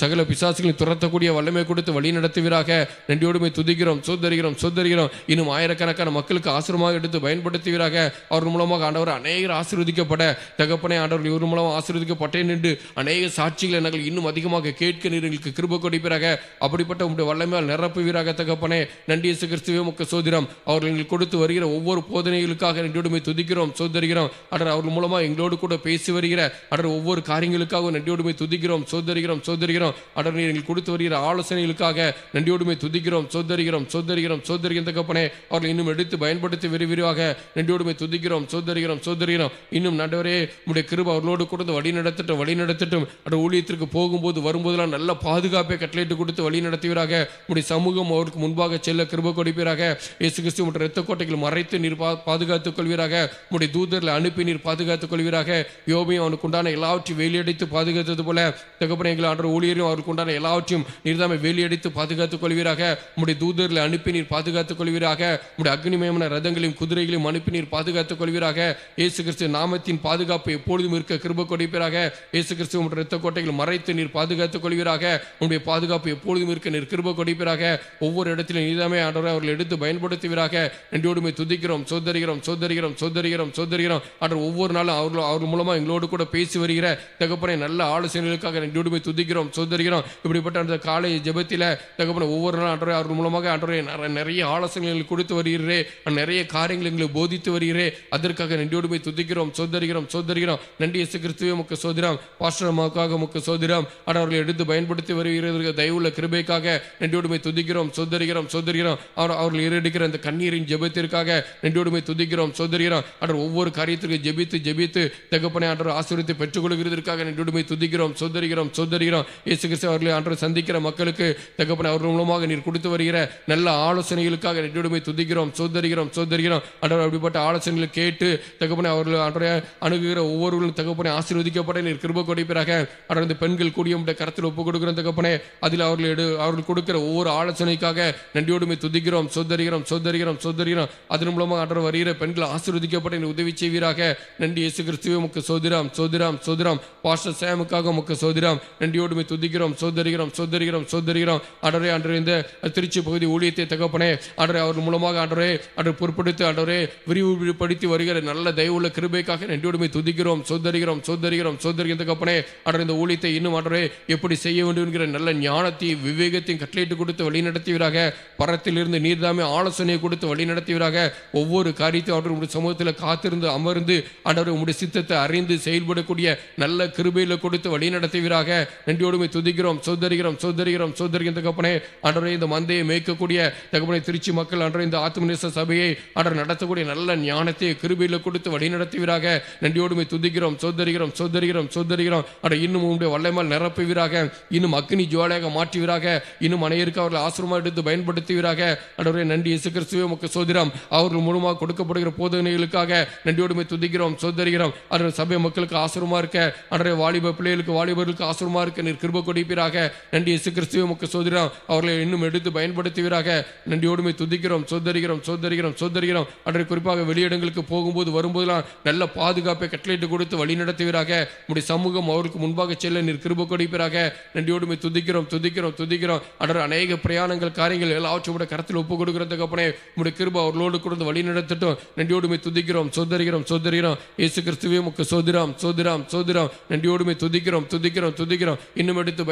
சகல பிசாசுகளையும் துரத்தக்கூடிய வல்லமை கொடுத்து வழி நடத்துவீராக. நன்றியோடுமை துதிக்கிறோம் சோதரிகிறோம் சோதரிகிறோம். இன்னும் ஆயிரக்கணக்கான மக்களுக்கு ஆசிரமாக எடுத்து பயன்படுத்துவீராக. அவர் மூலமாக ஆண்டவர் அநேகர் ஆசீர்வதிக்கப்பட தகப்பனே ஆண்டவர் இவர் மூலமாக ஆசீர்வதிக்கப்பட்டேன் என்று அநேக சாட்சிகளை நாங்கள் இன்னும் அதிகமாக கேட்க நீர் எங்களுக்கு கிருபை கொடுப்பீராக. அப்படிப்பட்ட உங்களுடைய வல்லமையால் நிரப்புவீராக தகப்பனே. நன்றி இயேசு கிறிஸ்துவே உமக்கு சோதரம். அவர்கள் எங்களுக்கு கொடுத்து வருகிற ஒவ்வொரு போதனைகளுக்காக நன்றியோடுமை துதிக்கிறோம் சோதரிகிறோம். ஆண்டவர் அவர்கள் மூலமாக எங்களோடு கூட பேசி வருகிற ஆண்டவர் ஒவ்வொரு காரியங்களுக்காக நன்றியோடுமை துதிக்கிறோம் சோதரிகிறோம் சோதரிகிறோம். ஆண்டவர் நீர் எங்களுக்கு கொடுத்து வருகிற ஆலோசனைகளுக்காக நன்றியோடுமை துதிக்கிறோம் சோதரிகிறோம் சோதரிகிறோம் சோதரிகிறோம் தகப்பனே. அவர்கள் இன்னும் எடுத்து பயன்படுத்தி விரிவாக நன்றியோடுமை துதிக்கிறோம் சோதரிகிறோம் சோதரிகிறோம். இன்னும் நண்டவரே உடைய கிருபை அவர்களோடு கொடுத்து வழி நடத்தட்டும். அந்த ஊழியத்திற்கு போகும்போது வரும்போதெல்லாம் நல்ல பாதுகாப்பை கட்டளையிட்டு கொடுத்து வழி நடத்துவீராக. உடைய சமூகம் அவருக்கு முன்பாக செல்ல கிருபை கொடுப்பீராக. இயேசு கிறிஸ்து உடைய இரத்த கோட்டைகள் மறைத்து நீர் பாதுகாத்துக் கொள்வீராக. உடைய தூதர்களை அனுப்பி நீர் பாதுகாத்துக் கொள்வீராக. யோபையும் அவனுக்கு உண்டான எல்லாவற்றையும் வேலியடித்து பாதுகாத்தது போல தகப்பனே எங்கள் ஆண்டவர் ஊழியரையும் அவருக்கு உண்டான எல்லாவற்றையும் நீர்தாமை வேலியடித்து பாதுகாத்துக் கொள்வீராக. உடைய தூதர்களை அனுப்பி நீர் பாதுகாத்துக் கொள்வீராக. உடைய அக்னிமயமான ரதங்களையும் குதிரைகளையும் அனுப்பி நீர் பாதுகாத்துக் கொள்வீராக. இயேசு கிறிஸ்து நாமத்தின் பாதுகாப்பு எப்பொழுதும் இருக்க கிருபை கொடுப்பீராக. இயேசு கிறிஸ்து உம்முடைய இரத்த கோட்டைகள் மறைத்து நீர் பாதுகாத்துக் கொள்வீராக. உங்களுடைய பாதுகாப்பு எப்பொழுதும் இருக்க நீர் கிருபை கொடுப்பீராக. ஒவ்வொரு இடத்திலும் நீதாமே ஆண்டவரே அவர்கள் எடுத்து பயன்படுத்துவீராக. நன்றியோடுமை துதிக்கிறோம், சோதரிகிறோம், சோதரிகிறோம், சோதரிகிறோம், சோதரிகிறோம். ஆண்டவர் ஒவ்வொரு நாளும் அவர்கள் மூலமா எங்களோடு கூட பேசி வருகிற தகப்பனை நல்ல ஆலோசனைகளுக்காக நன்றியோடுமை துதிக்கிறோம், சோதரிகிறோம். இப்படிப்பட்ட அந்த காலை ஜெபத்தில தகப்பனை ஒவ்வொரு நாளும் ஆண்டவரே அவர்கள் மூலமாக ஆண்டவரே நிறைய ஆலோசனைகள் கொடுத்து வருகிறே, நிறைய காரியங்கள் எங்களை போதித்து வருகிறே. அதற்காக நன்றியோடுமை துதிக்கிறோம், சோதரிகிறோம், சோதரிகிறோம். நன்றி இயேசு கிறிஸ்துவே உமக்கு சோதரம். பாஸ்டர் அம்மாவுக்காக உமக்கு சோதரம். அவர்களை எடுத்து பயன்படுத்தி வருகிறதற்கு தயவுள்ள கிருபைக்காக நன்றியோடுமை துதிக்கிறோம், சோதரிகிறோம், சோதரிகிறோம். அவர்கள் ஏறெடுக்கிற அந்த கண்ணீரின் ஜெபத்திற்காக நன்றியோடுமை துதிக்கிறோம், சோதரிகிறோம். அவர் ஒவ்வொரு காரியத்திற்கு ஜெபித்து ஜெபித்து தகப்பனை ஆண்டவர் ஆசீர்வாதத்தை பெற்றுக் கொள்கிறதற்காக நன்றியோடுமை துதிக்கிறோம், சோதரிகிறோம், சோதரிகிறோம். இயேசு கிறிஸ்து அவர்களை ஆண்டவர் சந்திக்கிற மக்களுக்கு தகப்பனை அவர்கள் மூலமாக நீர் கொடுத்து வருகிற நல்ல ஆலோசனைகளுக்காக நன்றியோடுமை துதிக்கிறோம், சோதரிகிறோம், சோதரிகிறோம். ஆண்டவர் அப்படிப்பட்ட ஆலோசனைகளை கேட்டு தகப்பனை அவர்கள் ஆண்டவரை அணுகுகிற ஒவ்வொருவர்களும் தகப்பனை ஆசீர்வதிக்கப்பட நீர் கிருபை கொடுப்பீராக. ஆண்டவர் இந்த பெண்கள் கூடிய கரத்தில் ஒப்புக் கொடுக்கிற தகப்பனே அதில் அவர்கள் கொடுக்கிற ஒவ்வொரு ஆலோசனைக்காக நன்றியோடுமை துதிக்கிறோம், சோதரிகிறோம், சோதரிகிறோம், சோதரிகிறோம். அதன் மூலமாக ஆண்டவர் வருகிற பெண்கள் ஆசீர்வதிக்கப்பட நீர் உதவி செய்வீராக. நன்றி இயேசு கிறிஸ்துவே உமக்கு சோதரம், சோதரம், சோதரம். பாஸ்டர் சாமுக்காக உமக்கு சோதரம். நன்றியோடுமை துதிக்கிறோம், சோதரிகிறோம், சோதரிகிறோம், சோதரிகிறோம். ஆண்டவரே ஆண்டவரே இந்த திருச்சி பகுதி ஊழியத்தை தகப்பனே ஆண்டவரே அவர் மூலமாக ஆண்டவரே ஆண்டவர் பொறுப்படுத்தி ஆண்டவரே விரிவுபடுத்தி வருகிற நல்ல தயவுள்ள கிருபைக்காக நன்றியோடுமை துதிக்கிறோம், சோதரிகிறோம், சோதரிகிறோம், சோதரிகிற தகப்பனே ஆண்டவர் இந்த ஊழியத்தை இன்னும் ஆண்டவரே எப்படி செய்ய வேண்டும் என்கிற நல்ல ஞானத்தையும் விவேகத்தையும் கட்டளையிட்டு கொடுத்து வழி நடத்துவீராக. பரத்திலிருந்து நீர்தாமே ஆலோசனையை கொடுத்து வழி நடத்துவீராக. ஒவ்வொரு காரியத்தையும் ஆண்டவர் உங்களுடைய சமூகத்தில் காத்திருந்து அமர்ந்து ஆண்டவர் உங்களுடைய சித்தத்தை அறிந்து செயல்படக்கூடிய நல்ல கிருபையில கொடுத்து வழி நடத்துவீராக. நன்றியோடுமை துதிக்கிறோம், சோதரிகிறோம், சோதரிகிறோம், சோதரிகிற தகப்பனே ஆண்டவரே இந்த மந்தையை மேய்க்கக்கூடிய தகப்பனை திருச்சி மக்கள் ஆண்டவர் இந்த ஆத்மநேச சபையை ஆண்டவர் நடத்தக்கூடிய நல்ல ஞானத்தை கிருபையில கொடுத்து வழி நடத்துவீராக. நன்றியோடுமை துதிக்கிறோம், சோதரிகிறோம், சோதரிகிறோம், சோதரிகிறோம். ஆண்டவர் இன்னும் உங்களுடைய வல்லமையால் நிரப்புவீராக. இன்னும் அக்னி ஜுவாலையாக மாற்றுவீராக. இன்னும் அனைவருக்கு அவர்கள் ஆசிரமம் எடுத்து பயன்படுத்துவீராக. ஆண்டவரே நன்றி இயேசு கிறிஸ்துவே உமக்கு சோதரம். அவர்கள் மூலமாக கொடுக்கப்படுகிற போதனைகளுக்காக நன்றியோடுமை துதிக்கிறோம், சோதரிகிறோம். ஆண்டவர் சபை மக்களுக்கு ஆசிரமா இருக்க ஆண்டவரே வாலிப பிள்ளைகளுக்கு வாலிபர்களுக்கு ஆசிரமா இருக்க நீர் கிருபை கொடுப்பீராக. நன்றி இயேசு கிறிஸ்துவே உமக்கு சோதரம். அவர்களை இன்னும் எடுத்து பயன்படுத்துவீராக. நன்றியோடுமை துதிக்கிறோம், சோதரிகிறோம், சோதரிகிறோம், சோதரிகிறோம். ஆண்டவரே குறிப்பாக வெளியிடங்களுக்கு போகும்போது வரும்போதெல்லாம் நல்ல பாதுகாப்பை கட்டளையிட்டு கொடுத்து வழி நடத்துவீராக. உடைய சமூகம் அவருக்கு முன்பாக செல்ல நீர் கிருபை கொடுப்பீராக. நன்றியோடுமை துதிக்கிறோம், துதிக்கிறோம், துதிக்கிறோம். ஆண்டவர் அநேக பிரயாணங்கள் காரியங்கள் எல்லாவற்றையும் உடைய கரத்தில் ஒப்பு கொடுக்கிறதுக்கு அப்பனே உடைய கிருபை அவர்களோடு கொடுத்து வழி நடத்தட்டும். நன்றியோடுமை துதிக்கிறோம், சோதரிகிறோம், சோதரிகிறோம். இயேசு கிறிஸ்துவே உமக்கு சோதரம், சோதரம், சோதரம். நன்றியோடுமை துதிக்கிறோம், துதிக்கிறோம், துதிக்கிறோம். இன்னும் எடுத்து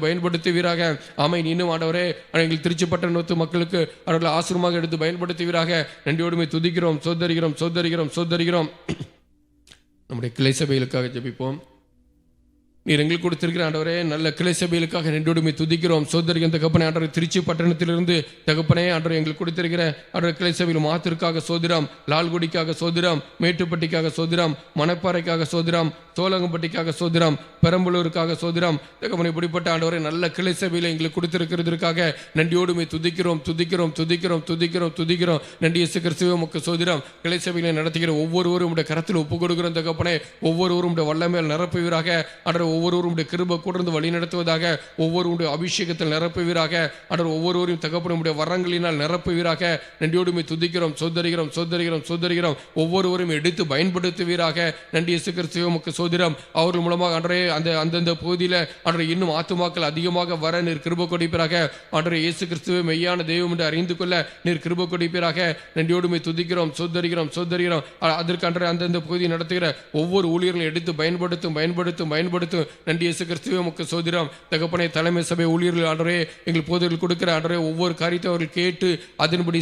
பயன்படுத்துவீராக. ஆமென். இன்னும் ஆண்டவரே எங்கள் திருச்சி பட்டணத்து மக்களுக்கு அவர்களை ஆசிரமாக எடுத்து பயன்படுத்துவீராக. நன்றியோடுமை துதிக்கிறோம், சோதரிகிறோம், சோதரிகிறோம், சோதரிகிறோம். நம்முடைய கிளை சபைகளுக்காக ஜெபிப்போம். நீர் எங்களுக்கு கொடுத்திருக்கிற ஆண்டவரே நல்ல கிளை சபைகளுக்காக நன்றியோடுமை துதிக்கிறோம், சோதரிகிற தகப்பனே ஆண்டவர் திருச்சி பட்டணத்திலிருந்து தகப்பனே ஆண்டவர் எங்களுக்கு கொடுத்திருக்கிற ஆண்டவர் கிளை சபையில் மாத்திற்காக சோதிரம், லால்குடிக்காக சோதிரம், மேட்டுப்பட்டிக்காக சோதிரம், மணப்பாறைக்காக சோதிரம், சோழங்கம்பட்டிக்காக சோதிரம், பெரம்பலூருக்காக சோதிரம். தகப்பனை இப்படிப்பட்ட ஆண்டவரை நல்ல கிளை சபையில் எங்களுக்கு கொடுத்திருக்கிறதுக்காக நன்றியோடுமை துதிக்கிறோம், துதிக்கிறோம், துதிக்கிறோம், துதிக்கிறோம், துதிக்கிறோம். நன்றி இயேசு கிறிஸ்துவே உமக்கு சோதிரம். கிளை சபையில நடத்துகிற ஒவ்வொருவரும் உடைய கரத்தில் ஒப்பு கொடுக்கிறோம் தகப்பனே. ஒவ்வொருவரும் நிரப்புவீராக. ஆண்டவர் ஒவ்வொருவரும் கிருபை கூர்ந்து வழி நடத்துவதாக. ஒவ்வொருவருடைய அபிஷேகத்தில் நிரப்புவீராக. ஆண்டவர் ஒவ்வொருவரையும் தகப்பனுடைய வரங்களினால் நிரப்புவீராக. நன்றியோடுமை துதிக்கிறோம், சோதரிகிறோம், சோதரிகிறோம், சோதரிகிறோம். ஒவ்வொருவரையும் எடுத்து பயன்படுத்துவீராக. நன்றி இயேசு கிறிஸ்துவே உமக்கு சோதிரம். அவர்கள் மூலமாக ஆண்டவரே அந்தந்த பகுதியில் ஆண்டவரே இன்னும் ஆத்துமாக்கள் அதிகமாக வர நீர் கிருபை கொடுப்பீராக. ஆண்டவரே இயேசு கிறிஸ்துவே மெய்யான தெய்வம் என்று அறிந்து கொள்ள நீர் கிருபை கொடுப்பீராக. நன்றியோடுமை துதிக்கிறோம், சோதரிகிறோம், சோதரிகிறோம். அதற்கு ஆண்டவரே அந்தந்த பகுதியை நடத்துகிற ஒவ்வொரு ஊழியர்களும் எடுத்து பயன்படுத்தும். நன்றி இயேசு கிறிஸ்துவே உமக்கு சோதிரம். தகப்பனே தலைமை சபை ஊழியர்கள் ஆண்டவரே எங்கள் போதர்கள் கொடுக்கிற ஆண்டவரே ஒவ்வொரு காரியத்தை அவர்கள் கேட்டு அதன்படி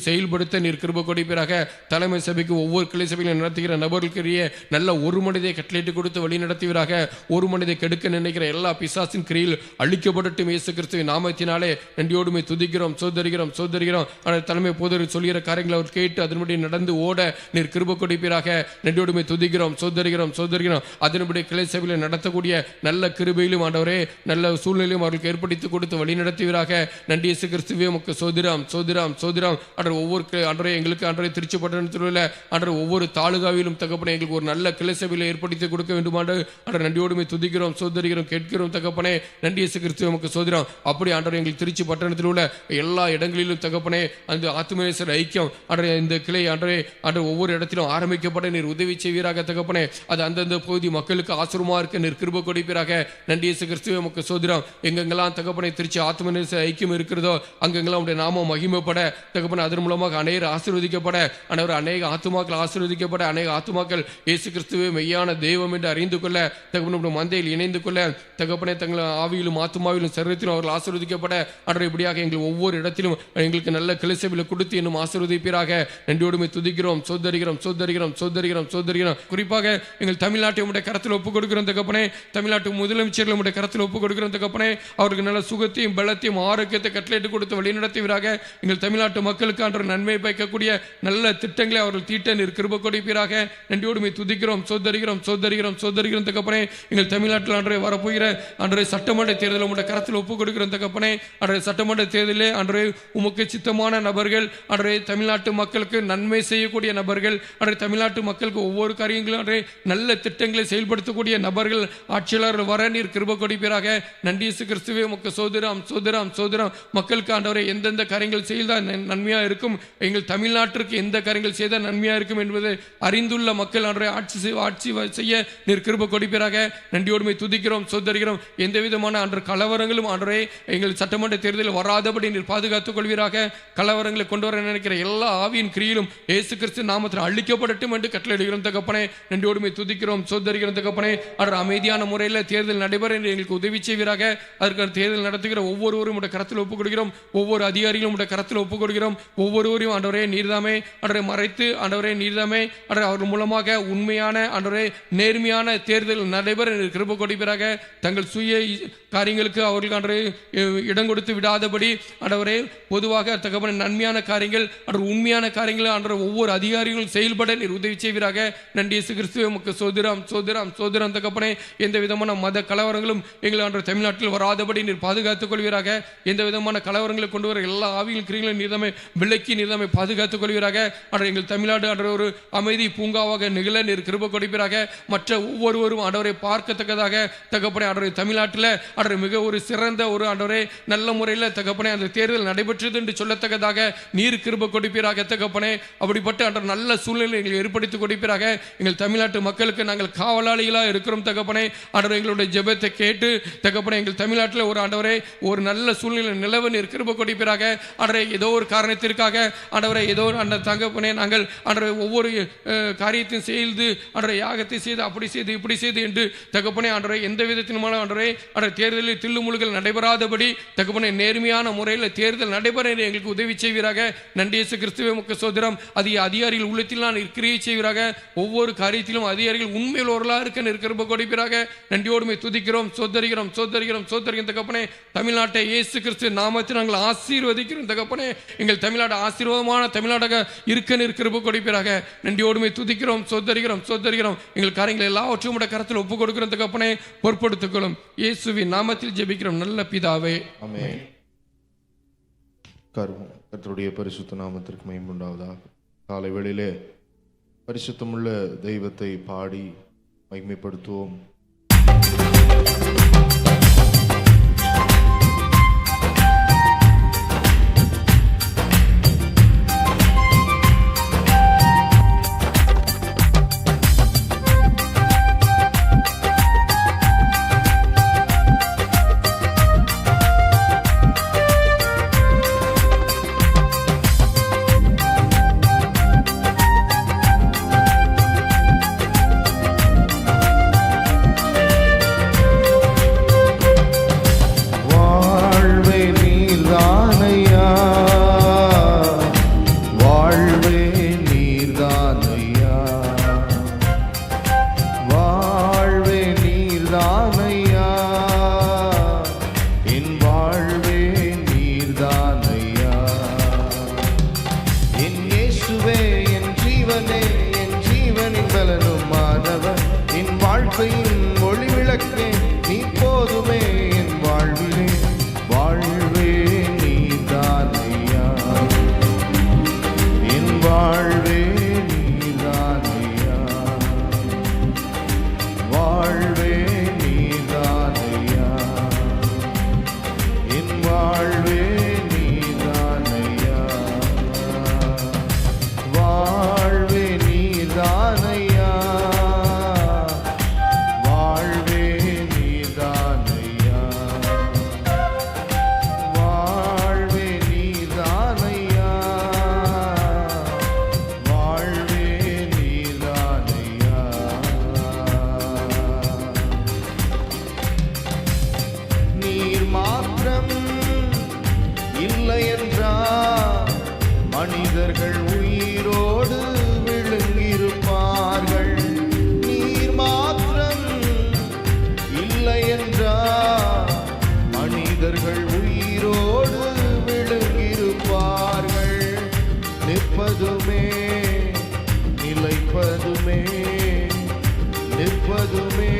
செயல்படுத்த நீர் கிருபை கொடுப்பீராக. தலைமை சபைக்கு ஒவ்வொரு கிளை சபைகளை நடத்துகிற நபர்களுக்கு நல்ல ஒரு மனிதை கட்டளையிட்டு கொடுத்து வழி நடத்துவீராக. ஒரு மனிதை கெடுக்க நினைக்கிற எல்லா பிசாசின் கிரியில் அழிக்கப்படட்டும் இயேசு கிறிஸ்துவின் நாமத்தினாலே. நன்றியோடுமை துதிக்கிறோம், சோதரிகிறோம், சோதரிகிறோம். தலைமை போதர்கள் சொல்கிற காரியங்களை அவர் கேட்டு அதன்படி நடந்து ஓட நீர் கிருபை கொடுப்பீராக. நன்றியோடுமை துதிக்கிறோம், சோதரிகிறோம், சோதரிகிறோம். அதன்படி கிளை சபையில் நடத்தக்கூடிய போகக்கூடிய நல்ல கிருபையிலும் ஆண்டவரே நல்ல சூழ்நிலையும் அவர்களுக்கு ஏற்படுத்தி கொடுத்து வழி நடத்துவீராக. நன்றி இயேசு கிறிஸ்துவே உமக்கு சோதிரம் சோதிரம் சோதிரம். ஆண்டவர் ஒவ்வொரு ஆண்டவரே எங்களுக்கு ஆண்டவரை திருச்சி பட்டணத்தில் உள்ள ஆண்டவர் ஒவ்வொரு தாலுகாவிலும் தகப்பனே எங்களுக்கு ஒரு நல்ல கிளை சபையில் ஏற்படுத்தி கொடுக்க வேண்டுமாண்டு ஆண்டவர் நன்றியோடுமே துதிக்கிறோம் சோதரிக்கிறோம் கேட்கிறோம் தகப்பனே. நன்றி இயேசு கிறிஸ்துவே உமக்கு சோதிரம். அப்படி ஆண்டவர் எங்களுக்கு திருச்சி பட்டணத்தில் உள்ள எல்லா இடங்களிலும் தகப்பனே அந்த ஆத்துமேஸ்வர ஐக்கியம் ஆண்டவரே இந்த கிளை ஆண்டவரே ஆண்டவர் ஒவ்வொரு இடத்திலும் ஆரம்பிக்கப்பட நீர் உதவி செய்வீராக தகப்பனே. அது அந்தந்த பகுதி மக்களுக்கு ஆசிரமா இருக்க நீர் கிருபை கொடுப்பீராக. நன்றி இயேசு கிறிஸ்துவே உமக்கு சோதிரம். எங்கெங்கெல்லாம் தகப்பனை திருச்சி ஆத்துமேஸ்வர ஐக்கியம் இருக்கிறதோ அங்கெங்கெல்லாம் உடைய நாமம் மகிமைப்பட தகப்பனை அதன் மூலமாக அநேகர் ஆசீர்வதிக்கப்பட ஆண்டவர் அநேக ஆத்துமாக்கள் ஆசீர்வதிக்கப்பட அநேக ஆத்துமாக்கள் இயேசு கிறிஸ்துவே மெய்யான தெய்வம் என்று அறிந்து கொள்ள தகப்பனுடைய மந்தையில் இணைந்து கொள்ள தகப்பனை தங்கள் ஆவியிலும் ஆத்துமாவிலும் சரீரத்திலும் அவர்கள் ஆசீர்வதிக்கப்பட ஆண்டவர் இப்படியாக எங்கள் ஒவ்வொரு இடத்திலும் எங்களுக்கு நல்ல கிளை கொடுத்து இன்னும் ஆசீர்வதிப்பீராக. நன்றியோடுமே துதிக்கிறோம் சோதரிகிறோம் சோதரிகிறோம் சோதரிகிறோம் சோதரிகிறோம். குறிப்பாக எங்கள் தமிழ்நாட்டை உடைய கரத்தில் ஒப்புக் கொடுக்கிறோம் தகப்பனே. தமிழ்நாட்டு முதலமைச்சர்கள் உடைய கரத்தில் ஒப்புக் கொடுக்கிறோம் தகப்பனே. அவருக்கு நல்ல சுகத்தையும் பலத்தையும் ஆரோக்கியத்தை கட்டளையிட்டு கொடுத்து வழி நடத்துவீராக. எங்கள் தமிழ்நாட்டு மக்களுக்கு ஆண்டவர் நன்மை பயக்கக்கூடிய நல்ல திட்டங்களை அவர்கள் தீட்ட நீர் கிருபை கொடுப்பீராக. நன்றியோடுமே துதிக்கிறோம் சோதரிகிறோம் சோதரிகிறோம் சோதரிகிறோம் தகப்பனே. எங்கள் தமிழ்நாட்டில் அன்றைய வரப்போகிற அன்றைய சட்டமன்ற தேர்தல் உடைய கரத்தில் ஒப்புக் கொடுக்கிறோம் தகப்பனே. அன்றைய சட்டமன்ற தேர்தலில் அன்றைய உமக்கு சித்தமான நபர்கள் அன்றைய தமிழ்நாட்டு மக்களுக்கு நன்மை செய்யக்கூடிய நபர்கள் அன்றைய தமிழ்நாட்டு மக்களுக்கு ஒவ்வொரு காரியங்களும் அன்றைய நல்ல திட்டங்களை செயல்படுத்தக்கூடிய நபர்கள் ஆட்சியாளர்கள் வர நீர் கிருபை கொடுப்பீராக. நன்றி இயேசு கிறிஸ்துவே உமக்கு சோதரம் சோதரம் சோதரம். மக்களுக்கு ஆண்டவரை எந்தெந்த காரியங்கள் செய்தால் நன்மையா இருக்கும், எங்கள் தமிழ்நாட்டிற்கு எந்த காரியங்கள் செய்தால் நன்மையா இருக்கும் என்பதை அறிந்துள்ள மக்கள் அன்றைய ஆட்சி செய்ய நீர் கிருபை கொடுப்பீராக. நன்றியோடுமை துதிக்கிறோம் சோதரிக்கிறோம். எந்த விதமான அன்று கலவரங்களும் அன்றைய எங்கள் சட்டமன்ற தேர்தலில் வராதபடி நீர் பாதுகாத்துக் கொள்வீராக. கலவரங்களை கொண்டு வர நினைக்கிற எல்லா ஆவியின் கிரியிலும் இயேசு கிறிஸ்து நாமத்தில் அழிக்கப்படட்டும் என்று கட்டளையிடுகிறோம் தகப்பனே. நன்றியோடுமை துதிக்கிறோம் சோதரிக்கிறோம் தகப்பனே. அவர் அமைதியான முறையில் தேர்தல் நடைபெற எங்களுக்கு உதவி செய்வீராக. அதற்கு தேர்தல் நடத்துகிற ஒவ்வொருவரும் உடைய கரத்தில் ஒப்புக் கொடுக்கிறோம். ஒவ்வொரு அதிகாரிகளும் உடைய கரத்தில் ஒப்புக் கொடுக்கிறோம். ஒவ்வொருவரையும் ஆண்டவரே நீர்தாமே ஆண்டவரை மறைத்து ஆண்டவரே நீர்தாமே ஆண்டவரை அவர் மூலமாக உண்மையான ஆண்டவரே நேர்மையான தேர்தல் நடைபெற கிருபை கொடுப்பீராக. தங்கள் சுய காரியங்களுக்கு அவர்களுக்கு ஆண்டவரே இடம் கொடுத்து விடாதபடி ஆண்டவரே பொதுவாக தகவல் நன்மையான காரியங்கள் ஆண்டவர் உண்மையான காரியங்கள் ஆண்டவர் ஒவ்வொரு அதிகாரிகளும் செயல்பட நீர் உதவி செய்வீராக. நன்றி இயேசு கிறிஸ்துவே உமக்கு சோதரம் சோதரம் சோதரம் தகப்பனே. எந்த விதமான மத கலவரங்களும் எங்கள் ஆண்டவர் தமிழ்நாட்டில் வராதபடி நீர் பாதுகாத்துக் கொள்வீராக. எந்த விதமான கலவரங்களை கொண்டு வர எல்லா ஆவியின் கிரியங்களும் நீர்தாமை விலக்கி நீர்தாமை பாதுகாத்துக் கொள்வீராக. ஆண்டவர் எங்கள் தமிழ்நாடு ஆண்டவர் ஒரு அமைதி பூங்காவாக நிகழ நீர் கிருபை கொடுப்பீராக. மற்ற ஒவ்வொருவரும் ஆண்டவரை பார்க்கத்தக்கதாக தகப்பனே ஆண்டவரை தமிழ்நாட்டில் ஆண்டவர் மிக ஒரு சிறந்த ஒரு ஆண்டவரை நல்ல முறையில் தகப்பனே அந்த தேர்தல் நடைபெற்றது என்று சொல்லத்தக்கதாக நீர் கிருபை கொடுப்பீராக தகப்பனே. அப்படிப்பட்ட ஆண்டவர் நல்ல சூழ்நிலை எங்களை ஏற்படுத்தி கொடுப்பீராக. எங்கள் தமிழ்நாட்டு மக்களுக்கு நாங்கள் காவலாளிகளாக இருக்கிறோம் தகப்பனே. ஆண்டவர் எங்களுடைய ஜெபத்தை கேட்டு தகப்பனே எங்கள் தமிழ்நாட்டில் ஒரு ஆண்டவரை ஒரு நல்ல சூழ்நிலை நிலவு நீர் கிருபை கொடுப்பீராக. ஆண்டவரை ஏதோ ஒரு காரணத்திற்காக ஆண்டவரை ஏதோ அந்த தகப்பனே நாங்கள் ஆண்டவரை ஒவ்வொரு காரியத்தையும் செய்து ஆண்டவரை யாகத்தை செய்து அப்படி செய்து இப்படி செய்து என்று தகப்பனே ஆண்டவரை எந்த விதத்தின் மூலம் ஆண்டவரை ஆண்டவர் தேர்தலில் தில்லுமுழுகள் நடைபெறாதபடி தகப்பனே நேர்மையான முறையில் தேர்தல் நடைபெற எங்களுக்கு உதவி செய்வீராக. நன்றி இயேசு கிறிஸ்துவே உமக்கு சோதரம். அது அதிகாரிகள் உள்ளத்தில் நான் கிரியை செய்வீராக. ஒவ்வொரு காரியத்திலும் அதிகாரிகள் உண்மையில் ஒருவராக இருக்க கிருபை கொடுப்பீராக. நன்றியோடுமை துதிக்கிறோம் சோதரிகிறோம் சோதரிகிறோம் சோதரிக்கிறோம் தகப்பனே. தமிழ்நாட்டை இயேசு கிறிஸ்து நாமத்தில் நாங்கள் ஆசீர்வதிக்கிறோம் தகப்பனே. எங்கள் தமிழ்நாடு ஆசீர்வாதமான தமிழ்நாடாக இருக்க கிருபை கொடுப்பீராக. நன்றியோடுமை துதிக்கிறோம் சோதரிகிறோம் சோதரிகிறோம். எங்கள் காரியங்கள் எல்லாவற்றையும் உடைய கரத்தில் ஒப்புக் கொடுக்கிறோம் தகப்பனே. பொறுப்படுத்திக்கொள்ளும் இயேசுவின் நாமத்தில் ஜெபிக்கிறோம் நல்ல பிதாவே ஆமென். கர்த்தருடைய பரிசுத்த நாமத்திற்கு மகிமை உண்டாவதாக. காலை வேளையிலே பரிசுத்தமுள்ள தெய்வத்தை பாடி மகிமைப்படுத்துவோம். நிற்பதுமே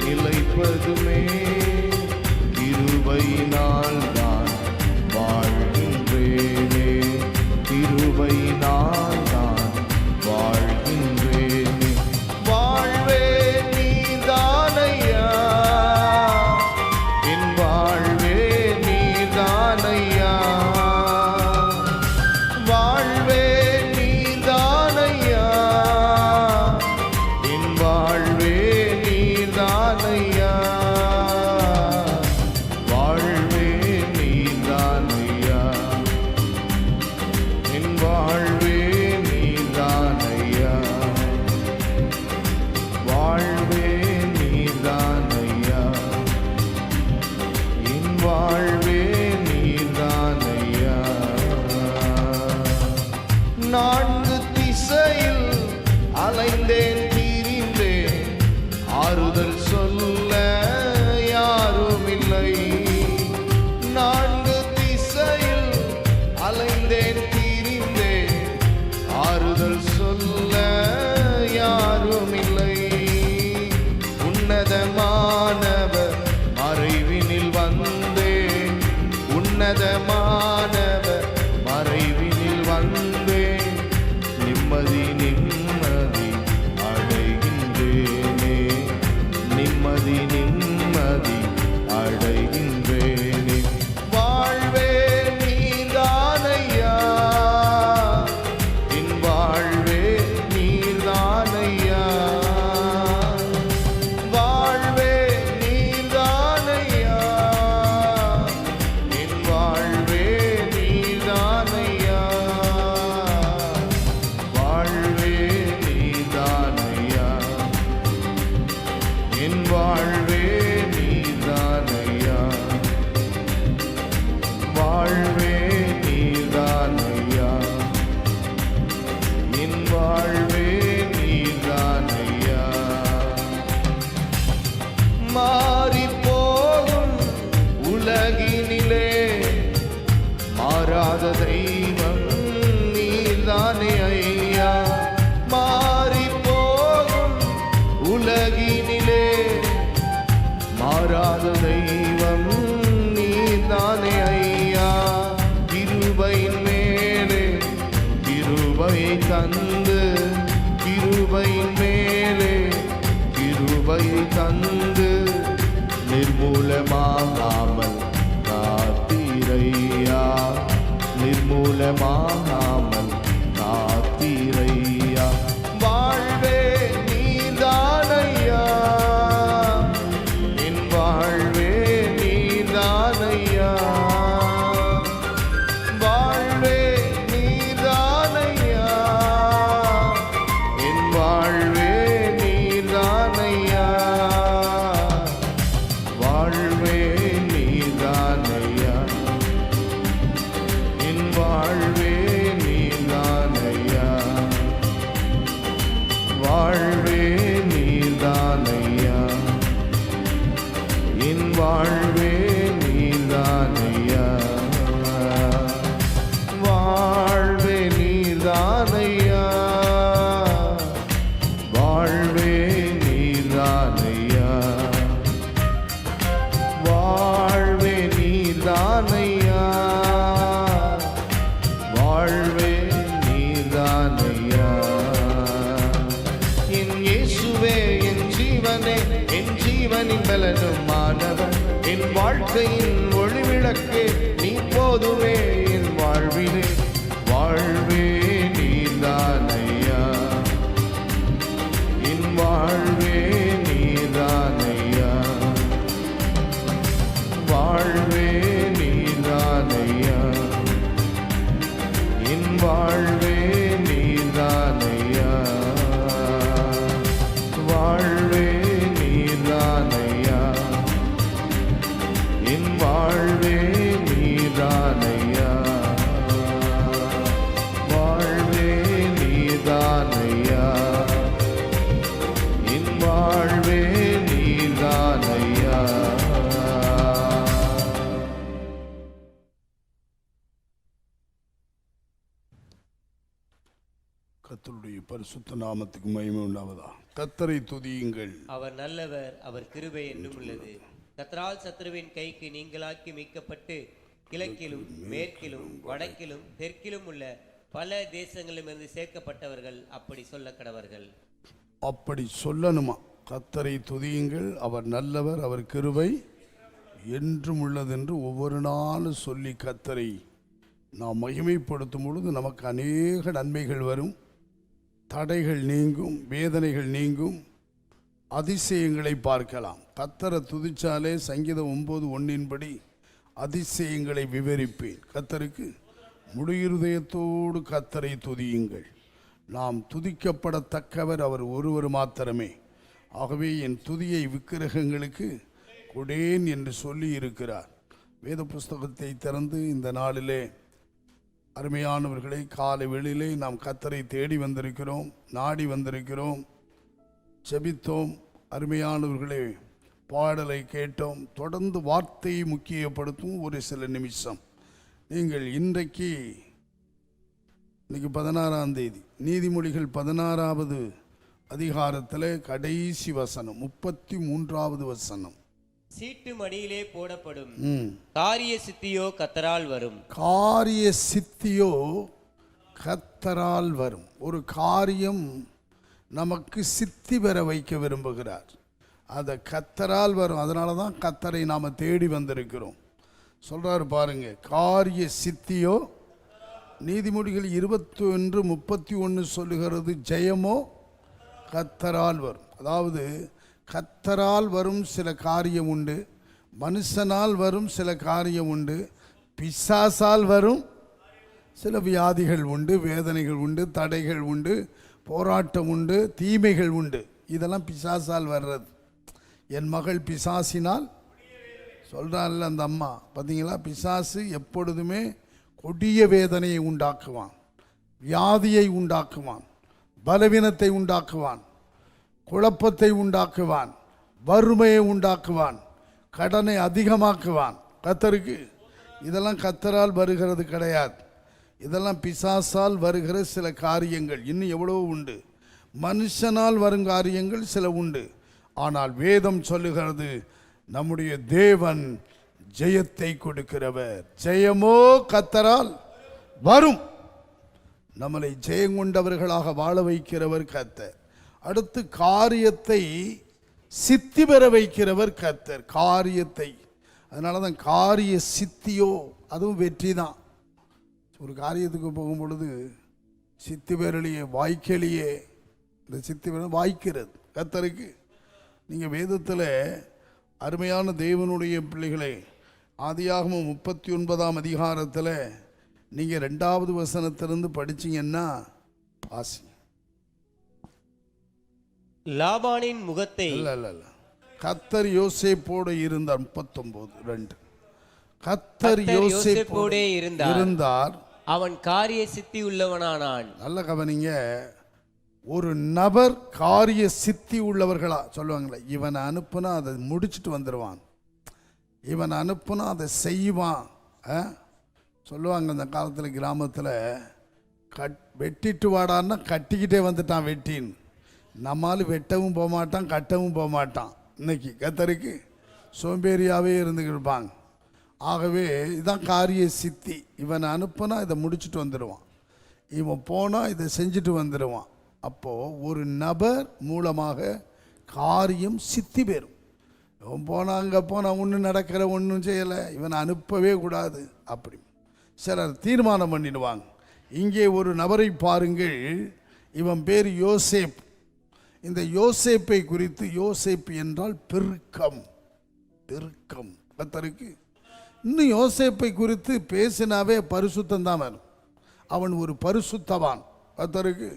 நிலைப்பதுமே கிருபையினால் தான் வாழ்கின்றேனே, கிருபையினால் தான் வாழ்கின்றேனே. வாழ்வே நீதானையா, என் வாழ்வே நீதானையா, வாழ்வே நீதானையா, என் வாழ்வே நீதானையா, வாழ்வே நீதானையா, என் வாழ்வே நீதானையா, வாழ்வே நீதானையா, என் வாழ்வே நீதானையா. நான்கு திசையில் அலைந்தேன் திரிந்தேன், ஆறுதல் சொல்ல யாரும் இல்லை. நான்கு திசையில் அலைந்தேன் திரிந்தேன், ஆறுதல் சொல்ல யாரும் இல்லை. உன்னதமானவர் மறைவினில் வந்தேன், உன்னதமானவர் மறைவினில் வந்தேன், நிம்மதி நிம்மதி அடைகின்றேனே, நிம்மதி நிம்மதி அடைகின்றேனே. வாழ்வே நீதானையா, என் வாழ்வே நீதானையா, வாழ்வே நீதானையா, என் வாழ்வே நீதானையா, வாழ்வே நீதானையா, என் வாழ்வே நீதானையா, வாழ்வே நீதானையா, என் வாழ்வே நீதானையா. மாறிப் போகும் உலகினிலே மாறாத தெய்வம் நீதானே ஐயா. மாறிப் போகும் உலகினிலே மாறாத தெய்வம் நீதானே ஐயா. கிருபையின் மேலே கிருபை தந்து, கிருபையின் மேலே கிருபை தந்து, நிர்மூலமாகாமல் காத்தீரையா, நிர்மூலமாகாமல் காத்தீரையா. வாழ்வே நீதானையா, என் வாழ்வே நீதானையா, வாழ்வே நீதானையா, என் வாழ்வே நீதானையா, வாழ்வே நீதானையா, என் வாழ்வே நீதானையா, வாழ்வே நீதானையா, என் வாழ்வே நீதானையா, வாழ்வே நீதானையா, வாழ்வே நீதானையா, வாழ்வே நீதானையா, வாழ்வே நீதானையா. என் இயேசுவே என் ஜீவனே, என் ஜீவனின் பலனும் மாணவன், என் வாழ்க்கையின் ஒளிவிளக்கே நீ போதுமே என் வாழ்விலே, வாழ்வே நீதானையா, என் வாழ்வே நீதானையா, வாழ்வே நீதானையா, என் வாழ்வே நீதானையா, வாழ்வே நீதானையா, என் வாழ்வே நீதானையா, பரிசுத்த நாமத்துக்கு மகிமை உண்டாவதா. கர்த்தரை துதியுங்கள். அவர் நல்லவர், அவர் கிருபை என்றும் உள்ளது. கர்த்தரால் சத்துருவின் கைக்கு நீங்களாக்கி மீட்கப்பட்டு கிழக்கிலும் மேற்கிலும் வடக்கிலும் தெற்கிலும் உள்ள பல தேசங்களிலிருந்து சேர்க்கப்பட்டவர்கள் அப்படி சொல்ல கடவர்கள். அப்படி சொல்லணுமா? கர்த்தரை துதியுங்கள், அவர் நல்லவர், அவர் கிருபை என்றும் உள்ளதென்று ஒவ்வொரு நாளும் சொல்லி கர்த்தரை நாம் மகிமைப்படுத்தும் பொழுது நமக்கு அநேக நன்மைகள் வரும், தடைகள் நீங்கும், வேதனைகள் நீங்கும், அதிசயங்களை பார்க்கலாம். கர்த்தரை துதிச்சாலே சங்கீதம் 9:1 அதிசயங்களை விவரிப்பேன். கர்த்தருக்கு முழு இருதயத்தோடு கர்த்தரை துதியுங்கள். நாம் துதிக்கப்படத்தக்கவர் அவர் ஒருவர் மாத்திரமே. ஆகவே என் துதியை விக்கிரகங்களுக்கு கொடேன் என்று சொல்லி இருக்கிறார். வேத புஸ்தகத்தை திறந்து இந்த நாளிலே அருமையானவர்களை, காலை வேளையிலே நாம் கர்த்தரை தேடி வந்திருக்கிறோம், நாடி வந்திருக்கிறோம், ஜெபித்தோம். அருமையானவர்களே, பாடலை கேட்டோம். தொடர்ந்து வார்த்தையை முக்கியப்படுத்தும் ஒரு சில நிமிஷம். நீங்கள் இன்னைக்கு 16ஆம் தேதி நீதிமொழிகள் 16வது அதிகாரத்தில் கடைசி வசனம் 33வது வசனம். சீட்டு மணியிலே போடப்படும் காரிய சித்தியோ கர்த்தரால் வரும். காரிய சித்தியோ கர்த்தரால் வரும். ஒரு காரியம் நமக்கு சித்தி பெற வைக்க விரும்புகிறார், அதை கர்த்தரால் வரும். அதனால தான் கர்த்தரை நாம் தேடி வந்திருக்கிறோம். சொல்றாரு பாருங்க, காரிய சித்தியோ. நீதிமொழிகள் 21:31 சொல்லுகிறது, ஜெயமோ கர்த்தரால் வரும். அதாவது கர்த்தரால் வரும் சில காரியம் உண்டு, மனுஷனால் வரும் சில காரியம் உண்டு, பிசாசால் வரும் சில வியாதிகள் உண்டு, வேதனைகள் உண்டு, தடைகள் உண்டு, போராட்டம் உண்டு, தீமைகள் உண்டு. இதெல்லாம் பிசாசால் வர்றது. என் மகள் பிசாசினால் சொல்கிறான்ல அந்த அம்மா, பார்த்தீங்களா? பிசாசு எப்பொழுதுமே கொடிய வேதனையை உண்டாக்குவான், வியாதியை உண்டாக்குவான், பலவீனத்தை உண்டாக்குவான், குழப்பத்தை உண்டாக்குவான், வறுமையை உண்டாக்குவான், கடனை அதிகமாக்குவான். கர்த்தருக்கு இதெல்லாம் கர்த்தரால் வருகிறது கிடையாது. இதெல்லாம் பிசாசால் வருகிற சில காரியங்கள். இன்னும் எவ்வளோ உண்டு. மனுஷனால் வரும் காரியங்கள் சில உண்டு. ஆனால் வேதம் சொல்லுகிறது, நம்முடைய தேவன் ஜெயத்தை கொடுக்கிறவர். ஜெயமோ கர்த்தரால் வரும். நம்மளை ஜெயங்கொண்டவர்களாக வாழ வைக்கிறவர் கர்த்தர். அடுத்து காரியத்தை சித்தி பெற வைக்கிறவர் கர்த்தர். காரியத்தை, அதனால தான் காரிய சித்தியோ, அதுவும் வெற்றி தான். ஒரு காரியத்துக்கு போகும் பொழுது சித்தி பெறலையே, வாய்க்கலையே, இந்த சித்தி பெற வாய்க்கிறது கர்த்தருக்கு. நீங்கள் வேதத்தில் அருமையான தேவனுடைய பிள்ளைகளே, ஆதியாகமம் 39ஆம் அதிகாரத்தில் நீங்கள் 2வது வசனத்திலிருந்து படிச்சீங்கன்னா ஆசி. லாபானின் முகத்தை இல்ல கர்த்தர் யோசேப்போடு இருந்தார். 39:2 கர்த்தர் யோசேப்போடு இருந்தார், அவன் காரிய சித்தி உள்ளவனானான். நல்ல கவனிங்க. ஒரு நபர் காரிய சித்தி உள்ளவர்களா சொல்லுவாங்களே, இவனை அனுப்புனா அதை முடிச்சுட்டு வந்துடுவான், இவன் அனுப்புனா அதை செய்வான் சொல்லுவாங்க. அந்த காலத்தில் கிராமத்தில் வெட்டிட்டு வாடான்னா கட்டிக்கிட்டே வந்துட்டான் வெட்டின்னு. நம்மால் வெட்டவும் போக மாட்டான், கட்டவும் போக மாட்டான். இன்னைக்கு கர்த்தருக்கு சோம்பேறியாகவே இருந்துக்கிருப்பாங்க. ஆகவே இதான் காரிய சித்தி. இவனை அனுப்புனா இதை முடிச்சுட்டு வந்துடுவான், இவன் போனால் இதை செஞ்சுட்டு வந்துடுவான். அப்போது ஒரு நபர் மூலமாக காரியம் சித்தி பெறும். இவன் போனால் அங்கே போனால் ஒன்றும் நடக்கிற, ஒன்றும் செய்யலை, இவனை அனுப்பவே கூடாது அப்படி சிலர் தீர்மானம் பண்ணிடுவாங்க. இங்கே ஒரு நபரை பாருங்கள், இவன் பேர் யோசேப். இந்த யோசேப்பை குறித்து, யோசேப் என்றால் பெருக்கம், பெருக்கம் கர்த்தருக்கு. இன்னும் யோசேப்பை குறித்து பேசினாவே பரிசுத்தம் தான் வரும். அவன் ஒரு பரிசுத்தவான் கர்த்தருக்கு.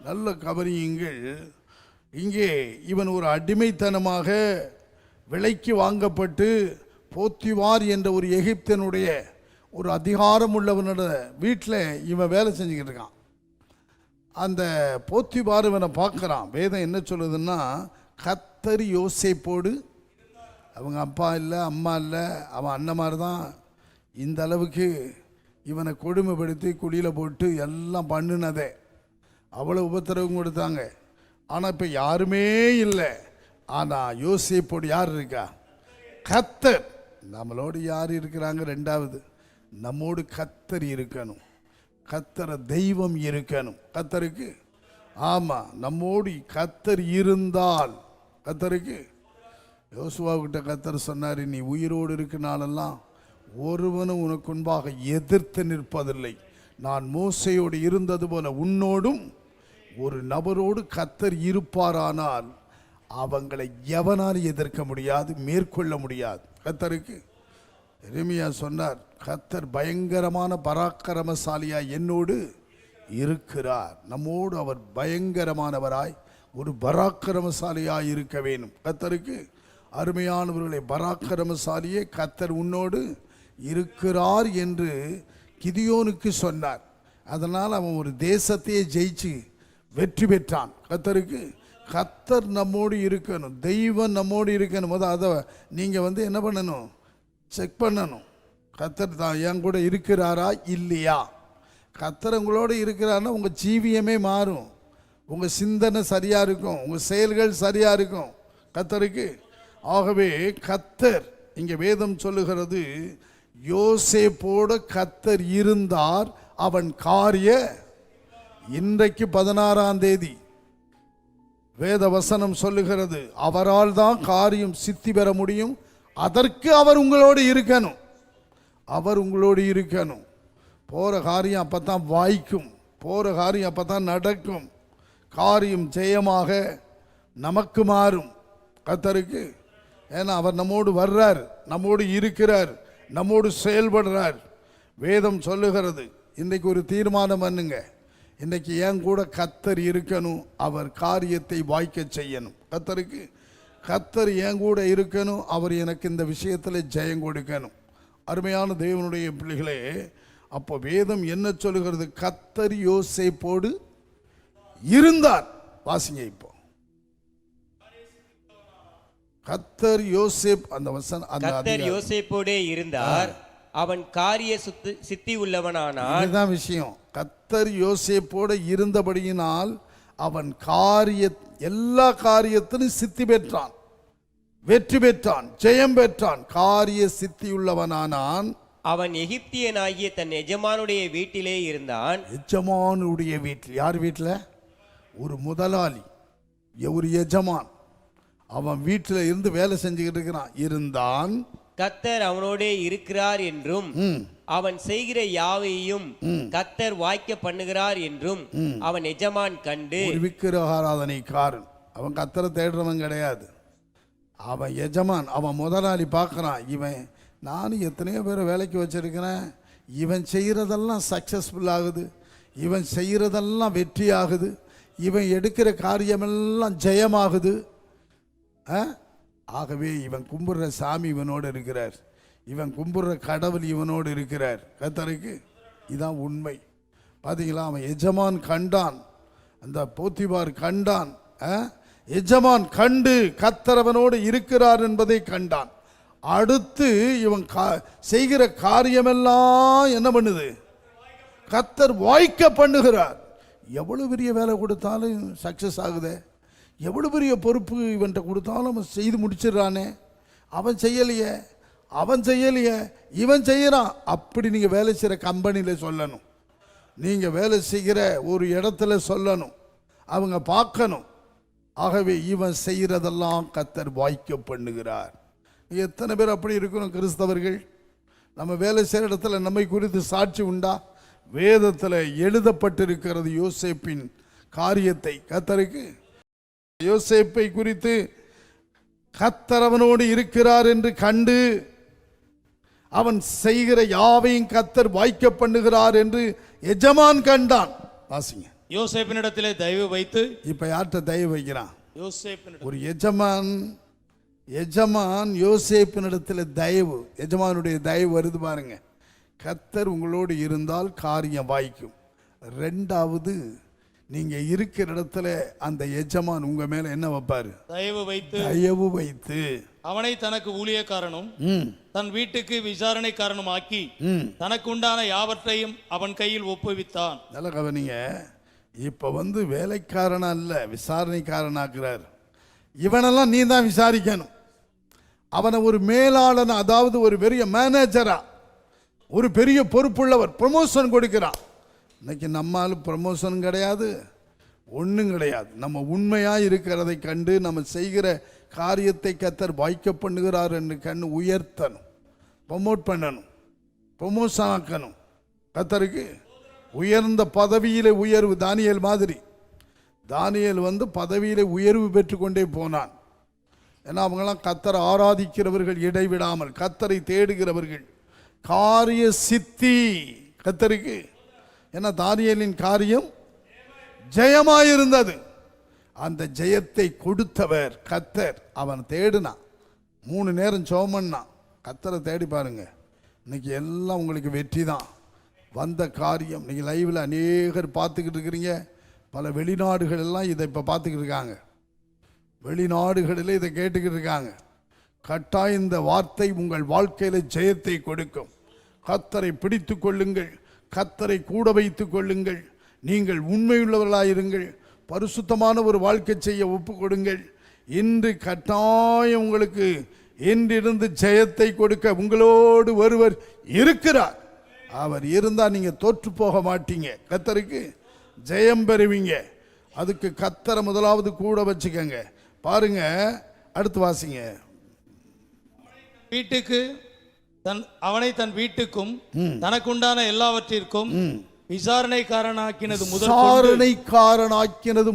நல்ல கவனியுங்கள். இங்கே இவன் ஒரு அடிமைத்தனமாக விலைக்கு வாங்கப்பட்டு போத்திவார் என்ற ஒரு எகிப்தினுடைய ஒரு அதிகாரம் உள்ளவனோட வீட்டில் இவன் வேலை செஞ்சுக்கிட்டு இருக்கான். அந்த போத்திபார் இவனை பார்க்குறான். வேதம் என்ன சொல்லுதுன்னா, கர்த்தர் யோசேப்போடு, அவங்க அப்பா இல்லை, அம்மா இல்லை, அவன் அண்ணமார் தான். இந்த அளவுக்கு இவனை கொடுமைப்படுத்தி குழியில் போட்டு எல்லாம் பண்ணினதே. அவ்வளோ உபத்திரவம் கொடுத்தாங்க. ஆனால் இப்போ யாருமே இல்லை. ஆனால் யோசேப்போடு யார் இருக்கா? கர்த்தர். நம்மளோடு யார் இருக்கிறாங்க? ரெண்டாவது, நம்மோடு கர்த்தர் இருக்கணும். கர்த்தர தெய்வம் இருக்கணும். கர்த்தருக்கு, ஆமாம், நம்மோடு கர்த்தர் இருந்தால், கர்த்தருக்கு யோசுவாவுக்கிட்ட கர்த்தர் சொன்னார், நீ உயிரோடு இருக்க நாளெல்லாம் ஒருவனும் உனக்கு முன்பாக எதிர்த்து நிற்பதில்லை. நான் மோசையோடு இருந்தது போல உன்னோடும் ஒரு நபரோடு கர்த்தர் இருப்பாரானால் அவங்களை எவனால் எதிர்க்க முடியாது, மேற்கொள்ள முடியாது. கர்த்தருக்கு எரேமியா சொன்னார், கர்த்தர் பயங்கரமான பராக்கிரமசாலியா என்னோடு இருக்கிறார். நம்மோடு அவர் பயங்கரமானவராய் ஒரு பராக்கிரமசாலியாய் இருக்க வேணும். கர்த்தருக்கு அருமையானவர்களை, பராக்கிரமசாலியே கர்த்தர் உன்னோடு இருக்கிறார் என்று கிதியோனுக்கு சொன்னார். அதனால் அவன் ஒரு தேசத்தையே ஜெயிச்சு வெற்றி பெற்றான். கர்த்தருக்கு, கர்த்தர் நம்மோடு இருக்கணும், தெய்வம் நம்மோடு இருக்கணும். அதை நீங்கள் என்ன பண்ணணும்? செக் பண்ணணும். கர்த்தர் தான் என் கூட இருக்கிறாரா இல்லையா? கர்த்தர் உங்களோடு இருக்கிறாருன்னா உங்கள் ஜீவியமே மாறும், உங்கள் சிந்தனை சரியாக இருக்கும், உங்கள் செயல்கள் சரியாக இருக்கும். கர்த்தருக்கு, ஆகவே கர்த்தர் இங்கே வேதம் சொல்லுகிறது, யோசேப்போடு கர்த்தர் இருந்தார், அவன் காரிய, இன்றைக்கு 16ஆம் தேதி வேத வசனம் சொல்லுகிறது, அவரால் தான் காரியம் சித்தி பெற முடியும். அதற்கு அவர் உங்களோடு இருக்கணும். அவர் உங்களோடு இருக்கணும். போகிற காரியம் அப்போ தான் வாய்க்கும், போகிற காரியம் அப்போ தான் நடக்கும், காரியம் ஜெயமாக நமக்கு மாறும். கர்த்தருக்கு, ஏன்னா அவர் நம்மோடு வர்றார், நம்மோடு இருக்கிறார், நம்மோடு செயல்படுறார். வேதம் சொல்லுகிறது, இன்றைக்கு ஒரு தீர்மானம் பண்ணுங்க, இன்றைக்கி என் கூட கர்த்தர் இருக்கணும், அவர் காரியத்தை வாய்க்க செய்யணும். கர்த்தருக்கு, கர்த்தர் என் கூட இருக்கணும், அவர் எனக்கு இந்த விஷயத்தில் ஜெயம் கொடுக்கணும். அருமையான தேவனுடைய பிள்ளைகளே, அப்போ வேதம் என்ன சொல்லுகிறது? கர்த்தர் யோசேப்போடு இருந்தார். வாசிங்க இப்போ, கர்த்தர் யோசேப், அந்த வசனம், கர்த்தர் யோசேப்போடே இருந்தார், அவன் காரிய சித்தி உள்ளவனானான். இதுதான் விஷயம். கர்த்தர் யோசேப்போடு இருந்தபடியினால் அவன் எல்லா காரியத்திலும் சித்தி பெற்றான், வெற்றி பெற்றான், ஜெயம் பெற்றான், காரிய சித்தி உள்ளவனானான். அவன் எகிப்தியனாகிய தன் எஜமானுடைய வீட்டிலே இருந்தான். எஜமானுடைய வீட்டில், யார் வீட்டில்? ஒரு முதலாளி, ஒரு எஜமான், அவன் வீட்டில் இருந்து வேலை செஞ்சுக்கிட்டு இருக்கிறான், இருந்தான். கர்த்தர் அவனோடே இருக்கிறார் என்றும் அவன் செய்கிற யாவையும் கர்த்தர் வாய்க்க பண்ணுகிறார் என்றும் அவன் எஜமான் கண்டு. ஒரு விக்கிரக ஆராதனைக்காரன், அவன் கர்த்தரை தேடுறவன் கிடையாது, அவன் எஜமான், அவன் முதலாளி பார்க்குறான், இவன் நானும் எத்தனையோ பேரை வேலைக்கு வச்சிருக்கிறேன், இவன் செய்கிறதெல்லாம் சக்ஸஸ்ஃபுல் ஆகுது, இவன் செய்கிறதெல்லாம் வெற்றி ஆகுது, இவன் எடுக்கிற காரியமெல்லாம் ஜெயமாகுது. ஆகவே இவன் கும்பிடுற சாமி இவனோடு இருக்கிறார், இவன் கும்பிடுற கடவுள் இவனோடு இருக்கிறார். கர்த்தருக்கு இதான் உண்மை. பார்த்தீங்களா? அவன் எஜமான் கண்டான், அந்த போத்திபார் கண்டான், எஜமான் கண்டு கர்த்தர் அவனோடு இருக்கிறார் என்பதை கண்டான். அடுத்து இவன் செய்கிற காரியமெல்லாம் என்ன பண்ணுது? கர்த்தர் வாய்க்க பண்ணுகிறார். எவ்வளவு பெரிய வேலை கொடுத்தாலும் சக்சஸ் ஆகுதே, எவ்வளவு பெரிய பொறுப்பு இவன்கிட்ட கொடுத்தாலும் அவன் செய்து முடிச்சிடறானே, அவன் செய்யலையே, அவன் செய்யலையே, இவன் செய்யறான். அப்படி நீங்கள் வேலை செய்கிற கம்பெனியில் சொல்லணும், நீங்கள் வேலை செய்கிற ஒரு இடத்துல சொல்லணும், அவங்க பார்க்கணும். ஆகவே இவன் செய்கிறதெல்லாம் கர்த்தர் வாய்க்க பண்ணுகிறார். எத்தனை பேர் அப்படி இருக்கணும் கிறிஸ்தவர்கள்? நம்ம வேலை செய்கிற இடத்துல நம்மை குறித்து சாட்சி உண்டா? வேதத்தில் எழுதப்பட்டிருக்கிறது யோசேப்பின் காரியத்தை. கர்த்தருக்கு, யோசேப்பை குறித்து கர்த்தர் அவனோடு இருக்கிறார் என்று கண்டு அவன் செய்கிற யாவையும் கர்த்தர் வாய்க்க பண்ணுகிறார் என்று எஜமான் கண்டான். வாசிங்க. யோசேப்பினிடத்திலே தயவு வைத்து, இப்ப யார்கிட்ட தயவு வைக்கிறான்? யோசேப்பினிடம். ஒரு எஜமான் யோசேப்பினிடத்தில் தயவு, எஜமானுடைய தயவு வருது பாருங்க. கர்த்தர் உங்களோடு இருந்தால் காரியம் வாய்க்கும். ரெண்டாவது, நீங்க இருக்கிற இடத்துல அந்த எஜமான் உங்க மேல என்ன வைப்பாரு? தயவு வைத்து அவனை தனக்கு ஊழியக்காரனும் தன் வீட்டுக்கு விசாரணைக்காரனும் ஆக்கி தனக்கு உண்டான யாவற்றையும் அவன் கையில் ஒப்புவித்தான். நல்ல கவனிங்க. இப்போ வந்து வேலைக்காரனா இல்லை, விசாரணைக்காரனாக்குறார். இவனெல்லாம் நீ தான் விசாரிக்கணும். அவனை ஒரு மேலாளன், அதாவது ஒரு பெரிய மேனேஜரா, ஒரு பெரிய பொறுப்புள்ளவர், ப்ரமோஷன் கொடுக்கிறான். இன்னைக்கு நம்மால் ப்ரமோஷன் கிடையாது, ஒன்றும் கிடையாது. நம்ம உண்மையாக இருக்கிறதை கண்டு நம்ம செய்கிற காரியத்தை கர்த்தர் வாய்க்க பண்ணுகிறார் என்று கண்டு உயர்த்தணும், ப்ரமோட் பண்ணணும், ப்ரமோஷன் ஆக்கணும். கர்த்தருக்கு உயர்ந்த பதவியிலே உயர்வு. தானியேல் மாதிரி, தானியேல் வந்து பதவியிலே உயர்வு பெற்றுக்கொண்டே போனான். ஏன்னா அவங்களாம் கர்த்தரை ஆராதிக்கிறவர்கள், இடைவிடாமல் கர்த்தரை தேடுகிறவர்கள், காரிய சித்தி கர்த்தருக்கு. ஏன்னா தானியேலின் காரியம் ஜெயமாயிருந்தது. அந்த ஜெயத்தை கொடுத்தவர் கர்த்தர். அவன் தேடுனான், 3 நேரம் சோமன்னான். கர்த்தரை தேடி பாருங்க, இன்னைக்கு எல்லாம் உங்களுக்கு வெற்றி தான். வந்த காரியம் நீங்கள் லைவில் அநேகர் பார்த்துக்கிட்டு இருக்கிறீங்க. பல வெளிநாடுகள் எல்லாம் இதை இப்போ பார்த்துக்கிட்டு இருக்காங்க, வெளிநாடுகளில் இதை கேட்டுக்கிட்டு இருக்காங்க. கட்டாயம் இந்த வார்த்தை உங்கள் வாழ்க்கையில் ஜெயத்தை கொடுக்கும். கர்த்தரை பிடித்து கொள்ளுங்கள், கர்த்தரை கூட வைத்து கொள்ளுங்கள். நீங்கள் உண்மையுள்ளவர்களாயிருங்கள், பரிசுத்தமான ஒரு வாழ்க்கை செய்ய ஒப்பு கொடுங்கள். இன்று கட்டாயம் உங்களுக்கு இன்றிருந்து ஜெயத்தை கொடுக்க உங்களோடு ஒருவர் இருக்கிறார். அவர் இருந்தால் நீங்கள் தோற்று போக மாட்டீங்க, கர்த்தருக்கு ஜெயம் பெறுவீங்க. அதுக்கு கர்த்தரை முதலாவது கூட வச்சுக்கங்க. பாருங்க, அடுத்து வாசிங்க. வீட்டுக்கு அவனை தன் வீட்டுக்கும் தனக்குண்டான எல்லாவற்றிற்கும் விசாரணைக்காரனாக்கினது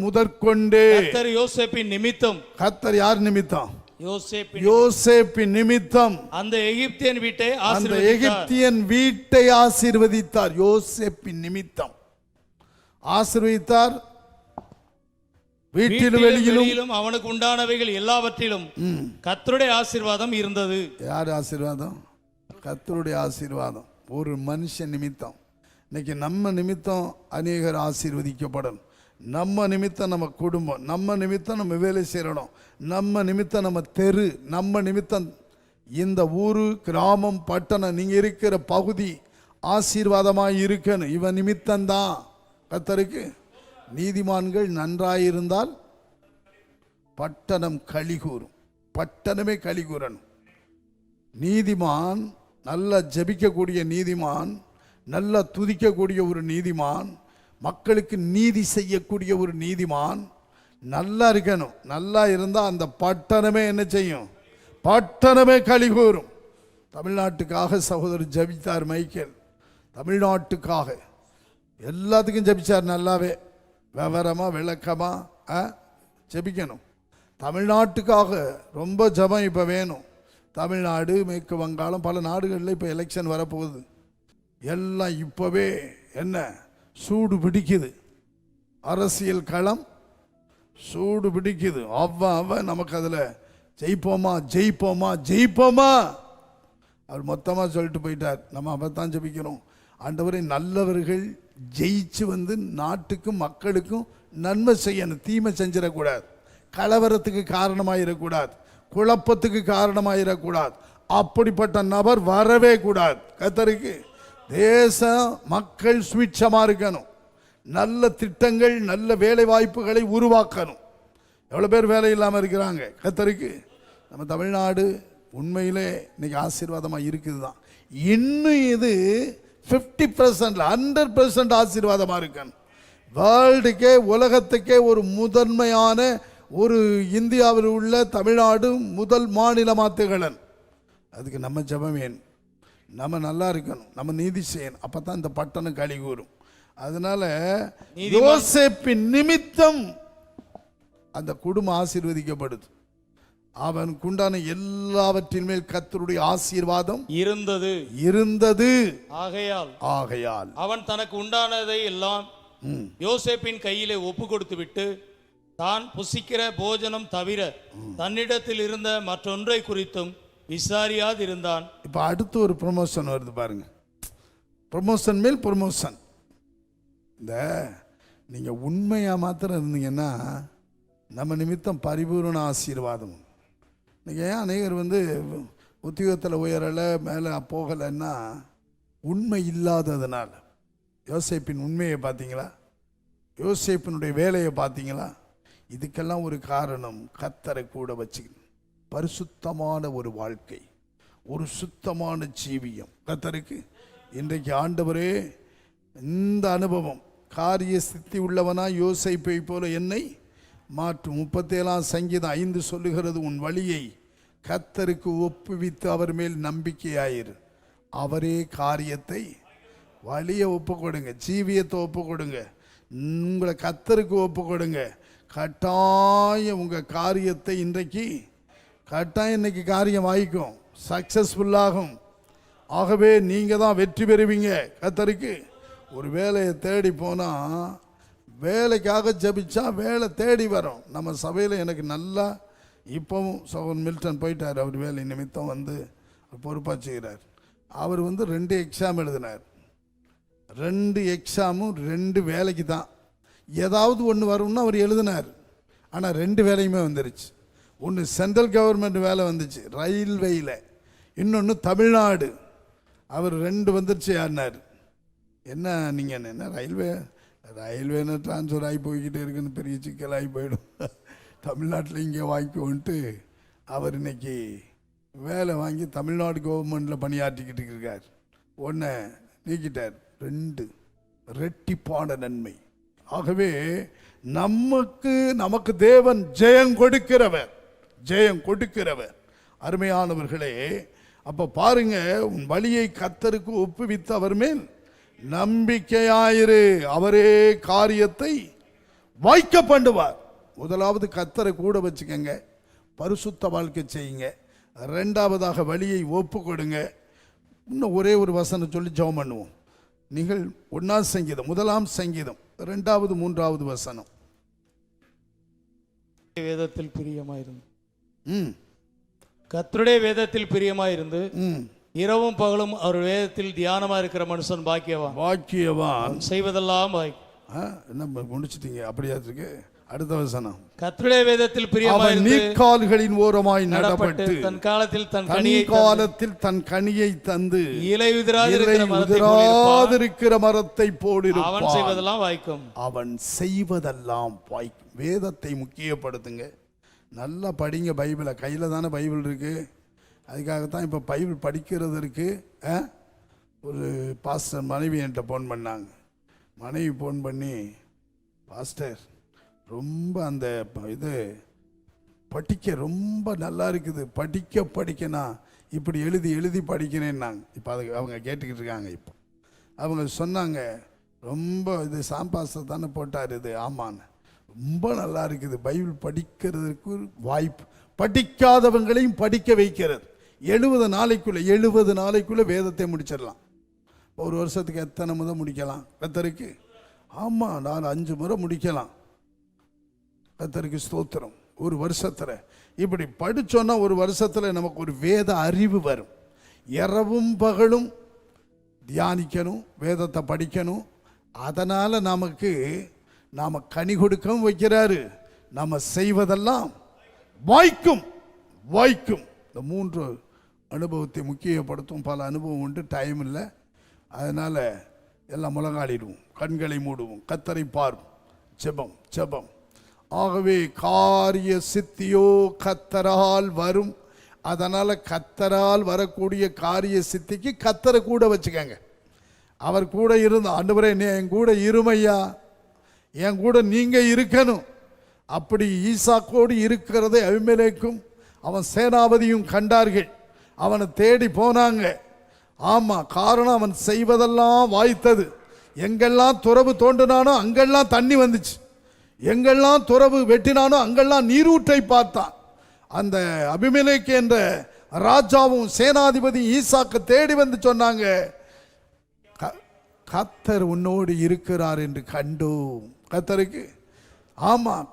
முதற்கொண்டு கர்த்தர் யோசேப்பின் நிமித்தம். கர்த்தர் யார் நிமித்தம்? யோசேப்பின் நிமித்தம் அந்த எகிப்தியன் வீட்டை ஆசீர்வதித்தார். யோசேப்பின் நிமித்தம் ஆசீர்வதித்தார். வீட்டிலும் வெளியிலும் அவனுக்கு உண்டானவைகள் எல்லாவற்றிலும் கர்த்தருடைய ஆசீர்வாதம் இருந்தது. யார் ஆசீர்வாதம்? கர்த்தருடைய ஆசீர்வாதம். ஒரு மனுஷன் நிமித்தம். இன்னைக்கு நம்ம நிமித்தம் அநேகர் ஆசீர்வதிக்கப்படும். நம்ம நிமித்தம் நம்ம குடும்பம், நம்ம நிமித்தம் நம்ம வேலை செய்யணும், நம்ம நிமித்தம் நம்ம தெரு, நம்ம நிமித்தம் இந்த ஊரு, கிராமம், பட்டணம், நீங்கள் இருக்கிற பகுதி ஆசீர்வாதமாக இருக்கணும். இவன் நிமித்தம்தான் கர்த்தருக்கு. நீதிமான்கள் நன்றாயிருந்தால் பட்டணம் களிகூறும், பட்டணமே களிகூறணும். நீதிமான், நல்லா ஜெபிக்கக்கூடிய நீதிமான், நல்லா துதிக்கக்கூடிய ஒரு நீதிமான், மக்களுக்கு நீதி செய்யக்கூடிய ஒரு நீதிமான் நல்லா இருக்கணும். நல்லா இருந்தால் அந்த பட்டணமே என்ன செய்யும்? பட்டணமே களிகூறும். தமிழ்நாட்டுக்காக சகோதரர் ஜெபித்தார் மைக்கேல். தமிழ்நாட்டுக்காக எல்லாத்துக்கும் ஜெபிச்சார். நல்லாவே விவரமாக விளக்கமாக ஜெபிக்கணும். தமிழ்நாட்டுக்காக ரொம்ப ஜெபம் இப்போ வேணும். தமிழ்நாடு, மேற்கு வங்காளம், பல நாடுகளில் இப்போ எலெக்ஷன் வரப்போகுது. எல்லாம் இப்போவே என்ன சூடு பிடிக்குது, அரசியல் களம் சூடு பிடிக்குது. அவன் நமக்கு அதில் ஜெயிப்போமா ஜெயிப்போமா ஜெயிப்போமா அவர் மொத்தமாக சொல்லிட்டு போயிட்டார். நம்ம அவத்தான் ஜெபிக்கிறோம். ஆண்டவரை நல்லவர்கள் ஜெயிச்சு வந்து நாட்டுக்கும் மக்களுக்கும் நன்மை செய்யணும், தீமை செஞ்சிடக்கூடாது, கலவரத்துக்கு காரணமாயிடக்கூடாது, குழப்பத்துக்கு காரணமாயிடக்கூடாது. அப்படிப்பட்ட நபர் வரவே கூடாது. கர்த்தருக்கு தேச மக்கள் சுவிட்சமாக இருக்கணும். நல்ல திட்டங்கள், நல்ல வேலை வாய்ப்புகளை உருவாக்கணும். எவ்வளோ பேர் வேலை இல்லாமல் இருக்கிறாங்க. கர்த்தருக்கு நம்ம தமிழ்நாடு உண்மையிலே இன்னைக்கு ஆசீர்வாதமாக இருக்குது தான். இன்னும் இது 50%, 100% ஆசீர்வாதமாக இருக்கணும். வேர்ல்டுக்கே, உலகத்துக்கே ஒரு முதன்மையான ஒரு இந்தியாவில் உள்ள தமிழ்நாடு முதல் மாநிலமாக திகழன். அதுக்கு நம்ம ஜெபம் வேணும். நம்ம நல்லா இருக்கணும், நம்ம நீதி செய்யணும். அப்போ தான் இந்த பட்டணம் களிகூறும். அதனால யோசேப்பின் நிமித்தம் அந்த குடும்பம் ஆசீர்வதிக்கப்படுது. அவனுக்குண்டான எல்லாவற்றின் மேல் கர்த்தருடைய ஆசீர்வாதம் இருந்தது. ஆகையால் அவன் தனக்கு உண்டானதை எல்லாம் யோசேப்பின் கையிலே ஒப்பு கொடுத்து விட்டு தான் புசிக்கிற போஜனம் தவிர தன்னிடத்தில் இருந்த மற்றொன்றை குறித்தும் விசாரியாது இருந்தான். இப்போ அடுத்து ஒரு ப்ரொமோஷன் வருது பாருங்க. ப்ரொமோஷன் மேல் ப்ரொமோஷன். இந்த நீங்கள் உண்மையாக மாத்திரம் இருந்தீங்கன்னா நம்ம நிமித்தம் பரிபூர்ண ஆசீர்வாதம். நீங்கள் ஏன் அநேகர் வந்து உத்தியோகத்தில் உயரலை, மேலே போகலைன்னா உண்மை இல்லாததுனால. யோசேப்பின் உண்மையை பார்த்தீங்களா? யோசேப்பினுடைய வேலையை பார்த்தீங்களா? இதுக்கெல்லாம் ஒரு காரணம் கர்த்தரை கூட வச்சு பரிசுத்தமான ஒரு வாழ்க்கை, ஒரு சுத்தமான ஜீவியம் கர்த்தருக்கு. இன்றைக்கு ஆண்டவரே இந்த அனுபவம் காரிய சித்தி உள்ளவனா யோசேப்பை போல என்னை மாற்றும். 37 சங்கீதம் 5 சொல்லுகிறது, உன் வழியை கர்த்தருக்கு ஒப்புவித்து அவர் மேல் நம்பிக்கையாயிரு, அவரே காரியத்தை வழியை ஒப்பு கொடுங்க, ஜீவியத்தை ஒப்பு கொடுங்க, உங்களை கர்த்தருக்கு ஒப்பு கொடுங்க. கட்டாயம் உங்கள் காரியத்தை இன்றைக்கு கட்டாயம் இன்னைக்கு காரியம் ஆயிக்கும், சக்சஸ்ஃபுல்லாகும். ஆகவே நீங்கள் தான் வெற்றி பெறுவீங்க கர்த்தருக்கு. ஒரு வேலையை தேடி போனால் வேலைக்காக ஜபிச்சா வேலை தேடி வரும். நம்ம சபையில் எனக்கு நல்லா இப்போவும் சோகன் மில்டன் போயிட்டார், அவர் வேலை நிமித்தம் வந்து பொறுப்பாக செய்கிறார். அவர் வந்து 2 எக்ஸாம் எழுதினார். 2 எக்ஸாமும் 2 வேலைக்கு தான். ஏதாவது ஒன்று வரும்னு அவர் எழுதினார். ஆனால் 2 வேலையுமே வந்துருச்சு. ஒன்று சென்ட்ரல் கவர்மெண்ட் வேலை வந்துச்சு ரயில்வேயில், இன்னொன்று தமிழ்நாடு. அவர் 2 வந்துருச்சு. யாருனார் என்ன நீங்கள் என்ன ரயில்வேன்னு ட்ரான்ஸ்ஃபர் ஆகி போய்கிட்டே இருக்குன்னு பெரிய சிக்கலாகி போயிடும், தமிழ்நாட்டில் இங்கே வாங்கிக்கோன்ட்டு அவர் இன்னைக்கு வேலை வாங்கி தமிழ்நாடு கவர்மெண்ட்டில் பணியாற்றிக்கிட்டு இருக்கார். ஒன்றை நீக்கிட்டார், 2 ரெட்டிப்பான நன்மை. ஆகவே நமக்கு தேவன் ஜெயம் கொடுக்கிறவர். அருமையானவர்களே, அப்போ பாருங்க, உன் வழியை கர்த்தருக்கு ஒப்புவித்து அவர் மேல் நம்பிக்கையாயிரு, அவரே காரியத்தை வாய்க்க பண்ணுவார். முதலாவது கர்த்தரை கூட வச்சுக்கங்க, பரிசுத்த வாழ்க்கை செய்யுங்க. 2வதாக வழியை ஒப்பு கொடுங்க. இன்னும் ஒரே ஒரு வசனம் சொல்லி ஜெபம் பண்ணுவோம். நீங்கள் 1ஆம் சங்கீதம் 1ஆம் சங்கீதம் 2வது 3வது வசனம். வேதத்தில் பிரியமாயிருந்து கர்த்தருடைய வேதத்தில் பிரியமாயிருந்து இரவும் பகலும் அவர் வேதத்தில் தியானமா இருக்கிற மனுஷன் பாக்கியவான் செய்வதெல்லாம் என்ன முடிச்சிட்டீங்க? அப்படியா இருக்கு. அடுத்த வசனம், கர்த்தருடைய வேதத்தில் பிரியமாயிருந்து நீர்க்கால்களின் ஓரமாய் நடப்பட்டு தன் காலத்தில் தன் கனியை தந்து இலை உதிராதிருக்கிற மரத்தை போலிருப்பான், அவன் செய்வதெல்லாம் வாய்க்கும். அவன் செய்வதெல்லாம் வாய்க்கும். வேதத்தை முக்கியப்படுத்துங்க. நல்லா படிங்க. பைபிளை கையில் தானே பைபிள் இருக்குது. அதுக்காகத்தான் இப்போ பைபிள் படிக்கிறதற்கு ஒரு பாஸ்டர் மனைவி என்கிட்ட ஃபோன் பண்ணாங்க. மனைவி ஃபோன் பண்ணி, பாஸ்டர் ரொம்ப அந்த இது படிக்க ரொம்ப நல்லா இருக்குது, படிக்கனா இப்படி எழுதி படிக்கிறேன்னாங்க. இப்போ அது அவங்க கேட்டுக்கிட்டு இருக்காங்க. இப்போ அவங்க சொன்னாங்க, ரொம்ப இது சாம்பாஸ்டர் தானே போட்டார் இது. ஆமான்னு, ரொம்ப நல்லா இருக்குது, பைபிள் படிக்கிறதுக்கு வாய்ப்பு, படிக்காதவங்களையும் படிக்க வைக்கிறது. 70 நாளைக்குள்ளே வேதத்தை முடிச்சிடலாம். ஒரு வருஷத்துக்கு எத்தனை முறை முடிக்கலாம் கர்த்தருக்கு? ஆமாம், 4-5 முறை முடிக்கலாம். கர்த்தருக்கு ஸ்தோத்திரம். ஒரு வருஷத்தில் இப்படி படித்தோன்னா ஒரு வருஷத்தில் நமக்கு ஒரு வேத அறிவு வரும். இரவும் பகலும் தியானிக்கணும், வேதத்தை படிக்கணும். அதனால் நாம் கனி கொடுக்கவும் வைக்கிறாரு. நம்ம செய்வதெல்லாம் வாய்க்கும். இந்த 3 அனுபவத்தை முக்கியப்படுத்தும். பல அனுபவம் உண்டு, டைம் இல்லை. அதனால் எல்லாம் முழங்காடிடுவோம், கண்களை மூடுவோம், கர்த்தரை பார்ப்போம், ஜெபம். ஆகவே காரிய சித்தியோ கர்த்தரால் வரும். அதனால் கர்த்தரால் வரக்கூடிய காரிய சித்திக்கு கர்த்தரை கூட வச்சுக்கங்க. அவர் கூட இருந்த ஆண்டவரே என் கூட இருமையா, என் கூட நீங்கள் இருக்கணும். அப்படி ஈசாக்கோடு இருக்கிறதை அபிமெலேக்கும் அவன் சேனாபதியும் கண்டார்கள். அவனை தேடி போனாங்க. ஆமாம், காரணம் அவன் செய்வதெல்லாம் வாய்த்தது. எங்கெல்லாம் துறவு தோண்டினானோ அங்கெல்லாம் தண்ணி வந்துச்சு, எங்கெல்லாம் துறவு வெட்டினானோ அங்கெல்லாம் நீரூற்றை பார்த்தான். அந்த அபிமெலேக்கு என்ற ராஜாவும் சேனாதிபதி ஈசாக்கு தேடி வந்து சொன்னாங்க, கர்த்தர் உன்னோடு இருக்கிறார் என்று கண்டோம். கர்த்தருக்கு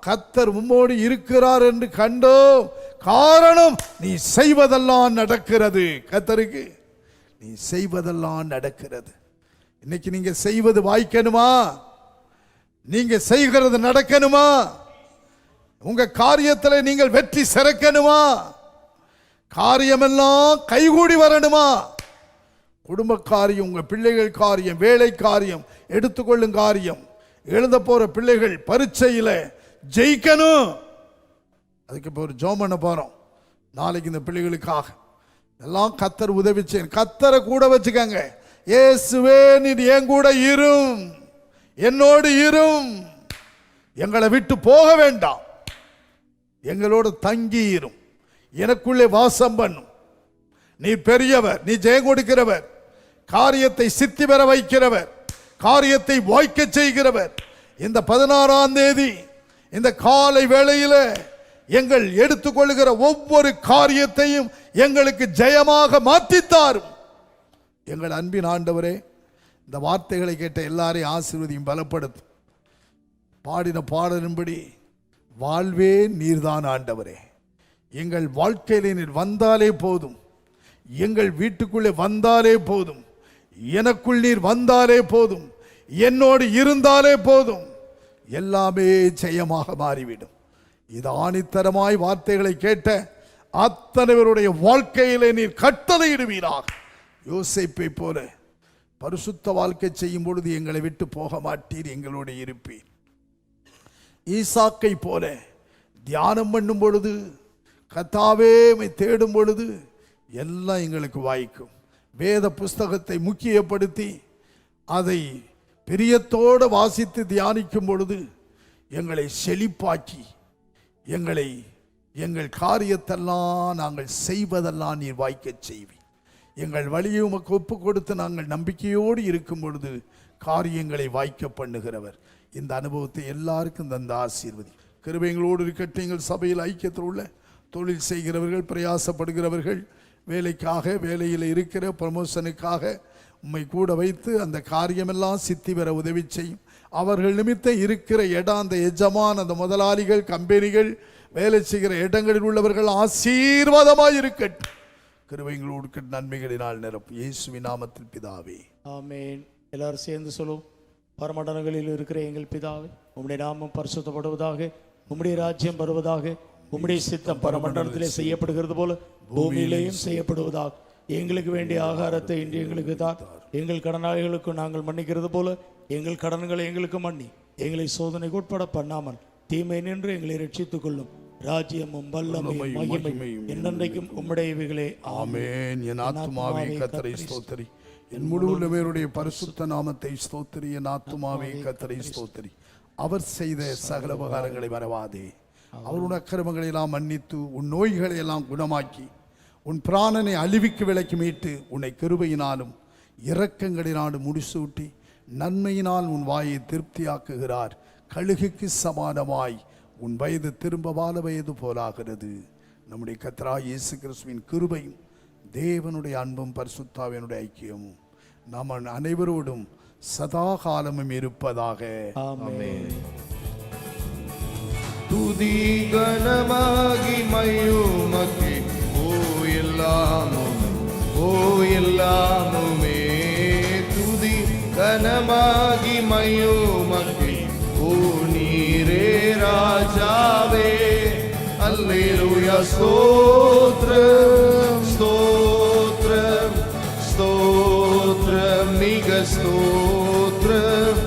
கர்த்தர் உம்மோடு இருக்கிறார் என்று கண்டோம். காரணம் நீ செய்வதெல்லாம் நடக்கிறது. கர்த்தருக்கு நீ செய்வதெல்லாம் நடக்கிறது. இன்னைக்கு நீங்க செய்வது வாய்க்கணுமா? நீங்க செய்கிறது நடக்கணுமா? உங்க காரியத்தில் நீங்கள் வெற்றி சிறக்கணுமா? காரியமெல்லாம் கைகூடி வரணுமா? குடும்ப காரியம், உங்க பிள்ளைகள் காரியம், வேலை காரியம், எடுத்துக்கொள்ளும் காரியம் எழுத போற பிள்ளைகள் பரீட்சையில் ஜெயிக்கணும். அதுக்கு இப்போ ஒரு ஜெபம் பண்ண போறோம். நாளைக்கு இந்த பிள்ளைகளுக்காக எல்லாம் கர்த்தர் உதவி செய்யணும். கர்த்தரை கூட வச்சுக்கங்க. இயேசுவே நீர் என் கூட இரும், என்னோடு இரும், எங்களை விட்டு போக வேண்டாம், எங்களோடு தங்கி இரும், எனக்குள்ளே வாசம் பண்ணும். நீ பெரியவர், நீ ஜெயம் கொடுக்கிறவர், காரியத்தை சித்தி பெற வைக்கிறவர், காரியத்தை வாய்க்க செய்கிறவர். இந்த 16ஆம் தேதி இந்த காலை வேளையில எங்கள் எடுத்துக்கொள்கிற ஒவ்வொரு காரியத்தையும் எங்களுக்கு ஜெயமாக மாற்றித்தாரும். எங்கள் அன்பின் ஆண்டவரே, இந்த வார்த்தைகளை கேட்ட எல்லாரையும் ஆசீர்வதியும் பலப்படுத்தும். பாடின பாடலின்படி வாழ்வே நீர்தான் ஆண்டவரே. எங்கள் வாழ்க்கையிலே நீர் வந்தாலே போதும், எங்கள் வீட்டுக்குள்ளே வந்தாலே போதும், எனக்குள் நீர் வந்தாலே போதும், என்னோடு இருந்தாலே போதும், எல்லாமே ஜெயமாக மாறிவிடும். இது ஆணித்தரமாய் வார்த்தைகளை கேட்ட அத்தனை பேருடைய வாழ்க்கையிலே நீர் கட்டளையிடுவீராக. யோசேப்பை போல பரிசுத்த வாழ்க்கை செய்யும் பொழுது எங்களை விட்டு போக மாட்டீர், எங்களோடு இருப்பீர். ஈசாக்கை போல தியானம் பண்ணும் பொழுது, கர்த்தாவே உம்மை தேடும் பொழுது எல்லாம் எங்களுக்கு வாய்க்கும். வேத புஸ்தகத்தை முக்கியப்படுத்தி அதை பிரியத்தோடு வாசித்து தியானிக்கும் பொழுது எங்களை செழிப்பாக்கி, எங்கள் காரியத்தெல்லாம் நாங்கள் செய்வதெல்லாம் நீர் வாய்க்க செய்வி. எங்கள் வழியை உமக்கு ஒப்பு கொடுத்து நாங்கள் நம்பிக்கையோடு இருக்கும் பொழுது காரியங்களை வாய்க்க பண்ணுகிறவர். இந்த அனுபவத்தை எல்லாருக்கும் தந்த ஆசீர்வதி. கிருபைகளோடு இருக்கட்டும். எங்கள் சபையில் ஐக்கியத்தில் உள்ள தொழில் செய்கிறவர்கள், பிரயாசப்படுகிறவர்கள், வேலைக்காக வேலையில் இருக்கிற ப்ரமோஷனுக்காக உம்மை கூட வைத்து அந்த காரியமெல்லாம் சித்தி பெற உதவி செய்யும். அவர்கள் நிமித்தம் இருக்கிற இடம், அந்த எஜமான், அந்த முதலாளிகள், கம்பெனிகள், வேலை செய்கிற இடங்களில் உள்ளவர்கள் ஆசீர்வாதமாய் இருக்கட்டும். கிருபைகளோடு நன்மைகளினால் நிரப்பும். இயேசுவின் நாமத்தில் பிதாவே, ஆமென். எல்லாரும் சேர்ந்து சொல்லுவோம். பரமண்டலங்களில் இருக்கிற எங்கள் பிதாவே, உம்முடைய நாமம் பரிசுத்தப்படுவதாக, உம்முடைய ராஜ்யம் வருவதாக, உம்முடைய சித்தம் பரமண்டலத்திலே செய்யப்படுகிறது போல பூமியிலேயும் செய்யப்படுவதாக. எங்களுக்கு வேண்டிய ஆகாரத்தை இன்று எங்களுக்கு தான். எங்கள் கடனாளிகளுக்கு நாங்கள் மன்னிக்கிறது போல எங்கள் கடன்களை எங்களுக்கு மன்னி, எங்களை சோதனைக்கு உட்பட பண்ணாமல் தீமை நின்று எங்களை ரட்சித்துக் கொள்ளும். ராஜ்யமும் வல்லமையும் மகிமையும் என்னென்றைக்கும் உம்முடையவைகளே. ஆமென். என் ஆத்துமாவே கர்த்தரை ஸ்தோத்திரி, என் முழு உள்ளவருடைய பரிசுத்த நாமத்தை ஸ்தோத்திரி. என் ஆத்துமாவே கர்த்தரை ஸ்தோத்திரி. அவர் செய்த சகல உபகாரங்களை மறவாதே. அவருடைய அக்கிரமங்களை எல்லாம் மன்னித்து, உன் நோய்களை எல்லாம் குணமாக்கி, உன் பிராணனை அழிவுக்கு விலக்கி மீட்டு, உன்னை கிருபையினாலும் இரக்கங்களினாலும் முடிசூட்டி, நன்மையினால் உன் வாயை திருப்தியாக்குகிறார். கழுகுக்கு சமானமாய் உன் வயது திரும்ப வாழ வயது போலாகிறது. நம்முடைய கர்த்தராகிய இயேசு கிறிஸ்துவின் கிருபையும் தேவனுடைய அன்பும் பரிசுத்தாவினுடைய ஐக்கியமும் நாம் அனைவரோடும் சதா காலமும் இருப்பதாக. ஆமென். துதி கனமாகி மயுமக்கே ஓ எல்லாமுமே துதி கனமாகி மயுமக்கே ஓ நீரே ராஜாவே. அல்லேலூயா. ஸ்தோத்ரம் ஸ்தோத்ரம் ஸ்தோத்ரம் மிக ஸ்தோத்ரம்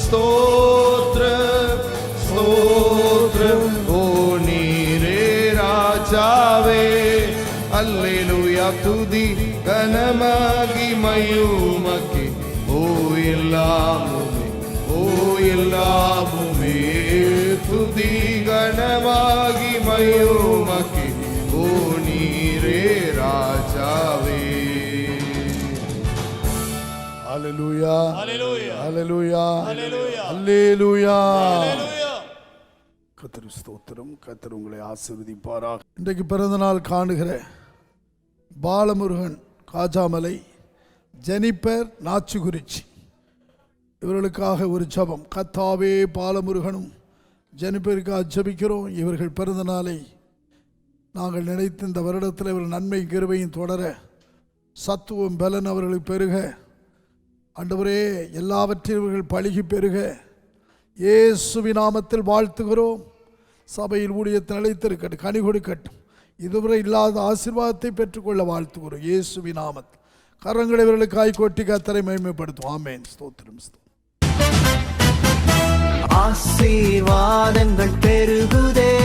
ஸ்தோத்ரம் ஸ்தோத்ரம் ஓ நீரே ராஜாவே. அல்லேலூயா. துதி கனமாகி மயுமக்கே ஓ எல்லாமுமே துதி கனமாகி மயுமக்கே ஓ நீரே ராஜாவே. அல்லேலூயா, அல்லேலூயா, அல்லேலூயா, அல்லேலூயா, அல்லேலூயா. அல்லேலூயா. கர்த்தர் ஸ்தோத்திரம். கர்த்தர் உங்களை ஆசீர்வதிப்பாராக. இன்றைக்கு பிறந்த நாள் காணுகிற பாலமுருகன் காஜாமலை, ஜெனிபர் நாச்சுகுறிச்சி, இவர்களுக்காக ஒரு ஜெபம். கர்த்தாவே, பாலமுருகனும் ஜெனிபருக்காக ஜெபிக்கிறோம். இவர்கள் பிறந்த நாளை நாங்கள் நினைத்து இந்த வருடத்தில் இவர்கள் நன்மை கிருபையும் தொடர, சத்துவம் பலன் அவர்களுக்கு பெருக, ஆண்டவரே எல்லாவற்றையும் இவர்கள் பழகி பெருக இயேசுவின் நாமத்தில் வாழ்த்துகிறோம். சபையில் ஊழியத்தை நிலைத்திருக்கட்டும், கனி கொடுக்கட்டும். இதுவரை இல்லாத ஆசீர்வாதத்தை பெற்றுக்கொள்ள வாழ்த்துகிறோம் இயேசுவின் நாமத்தில். கரங்களை இவர்களுக்காய் கொட்டி கர்த்தரை மகிமைப்படுத்தும். ஆமென். ஸ்தோத்திரம். ஆசீர்வாதங்கள் பெருகுதே.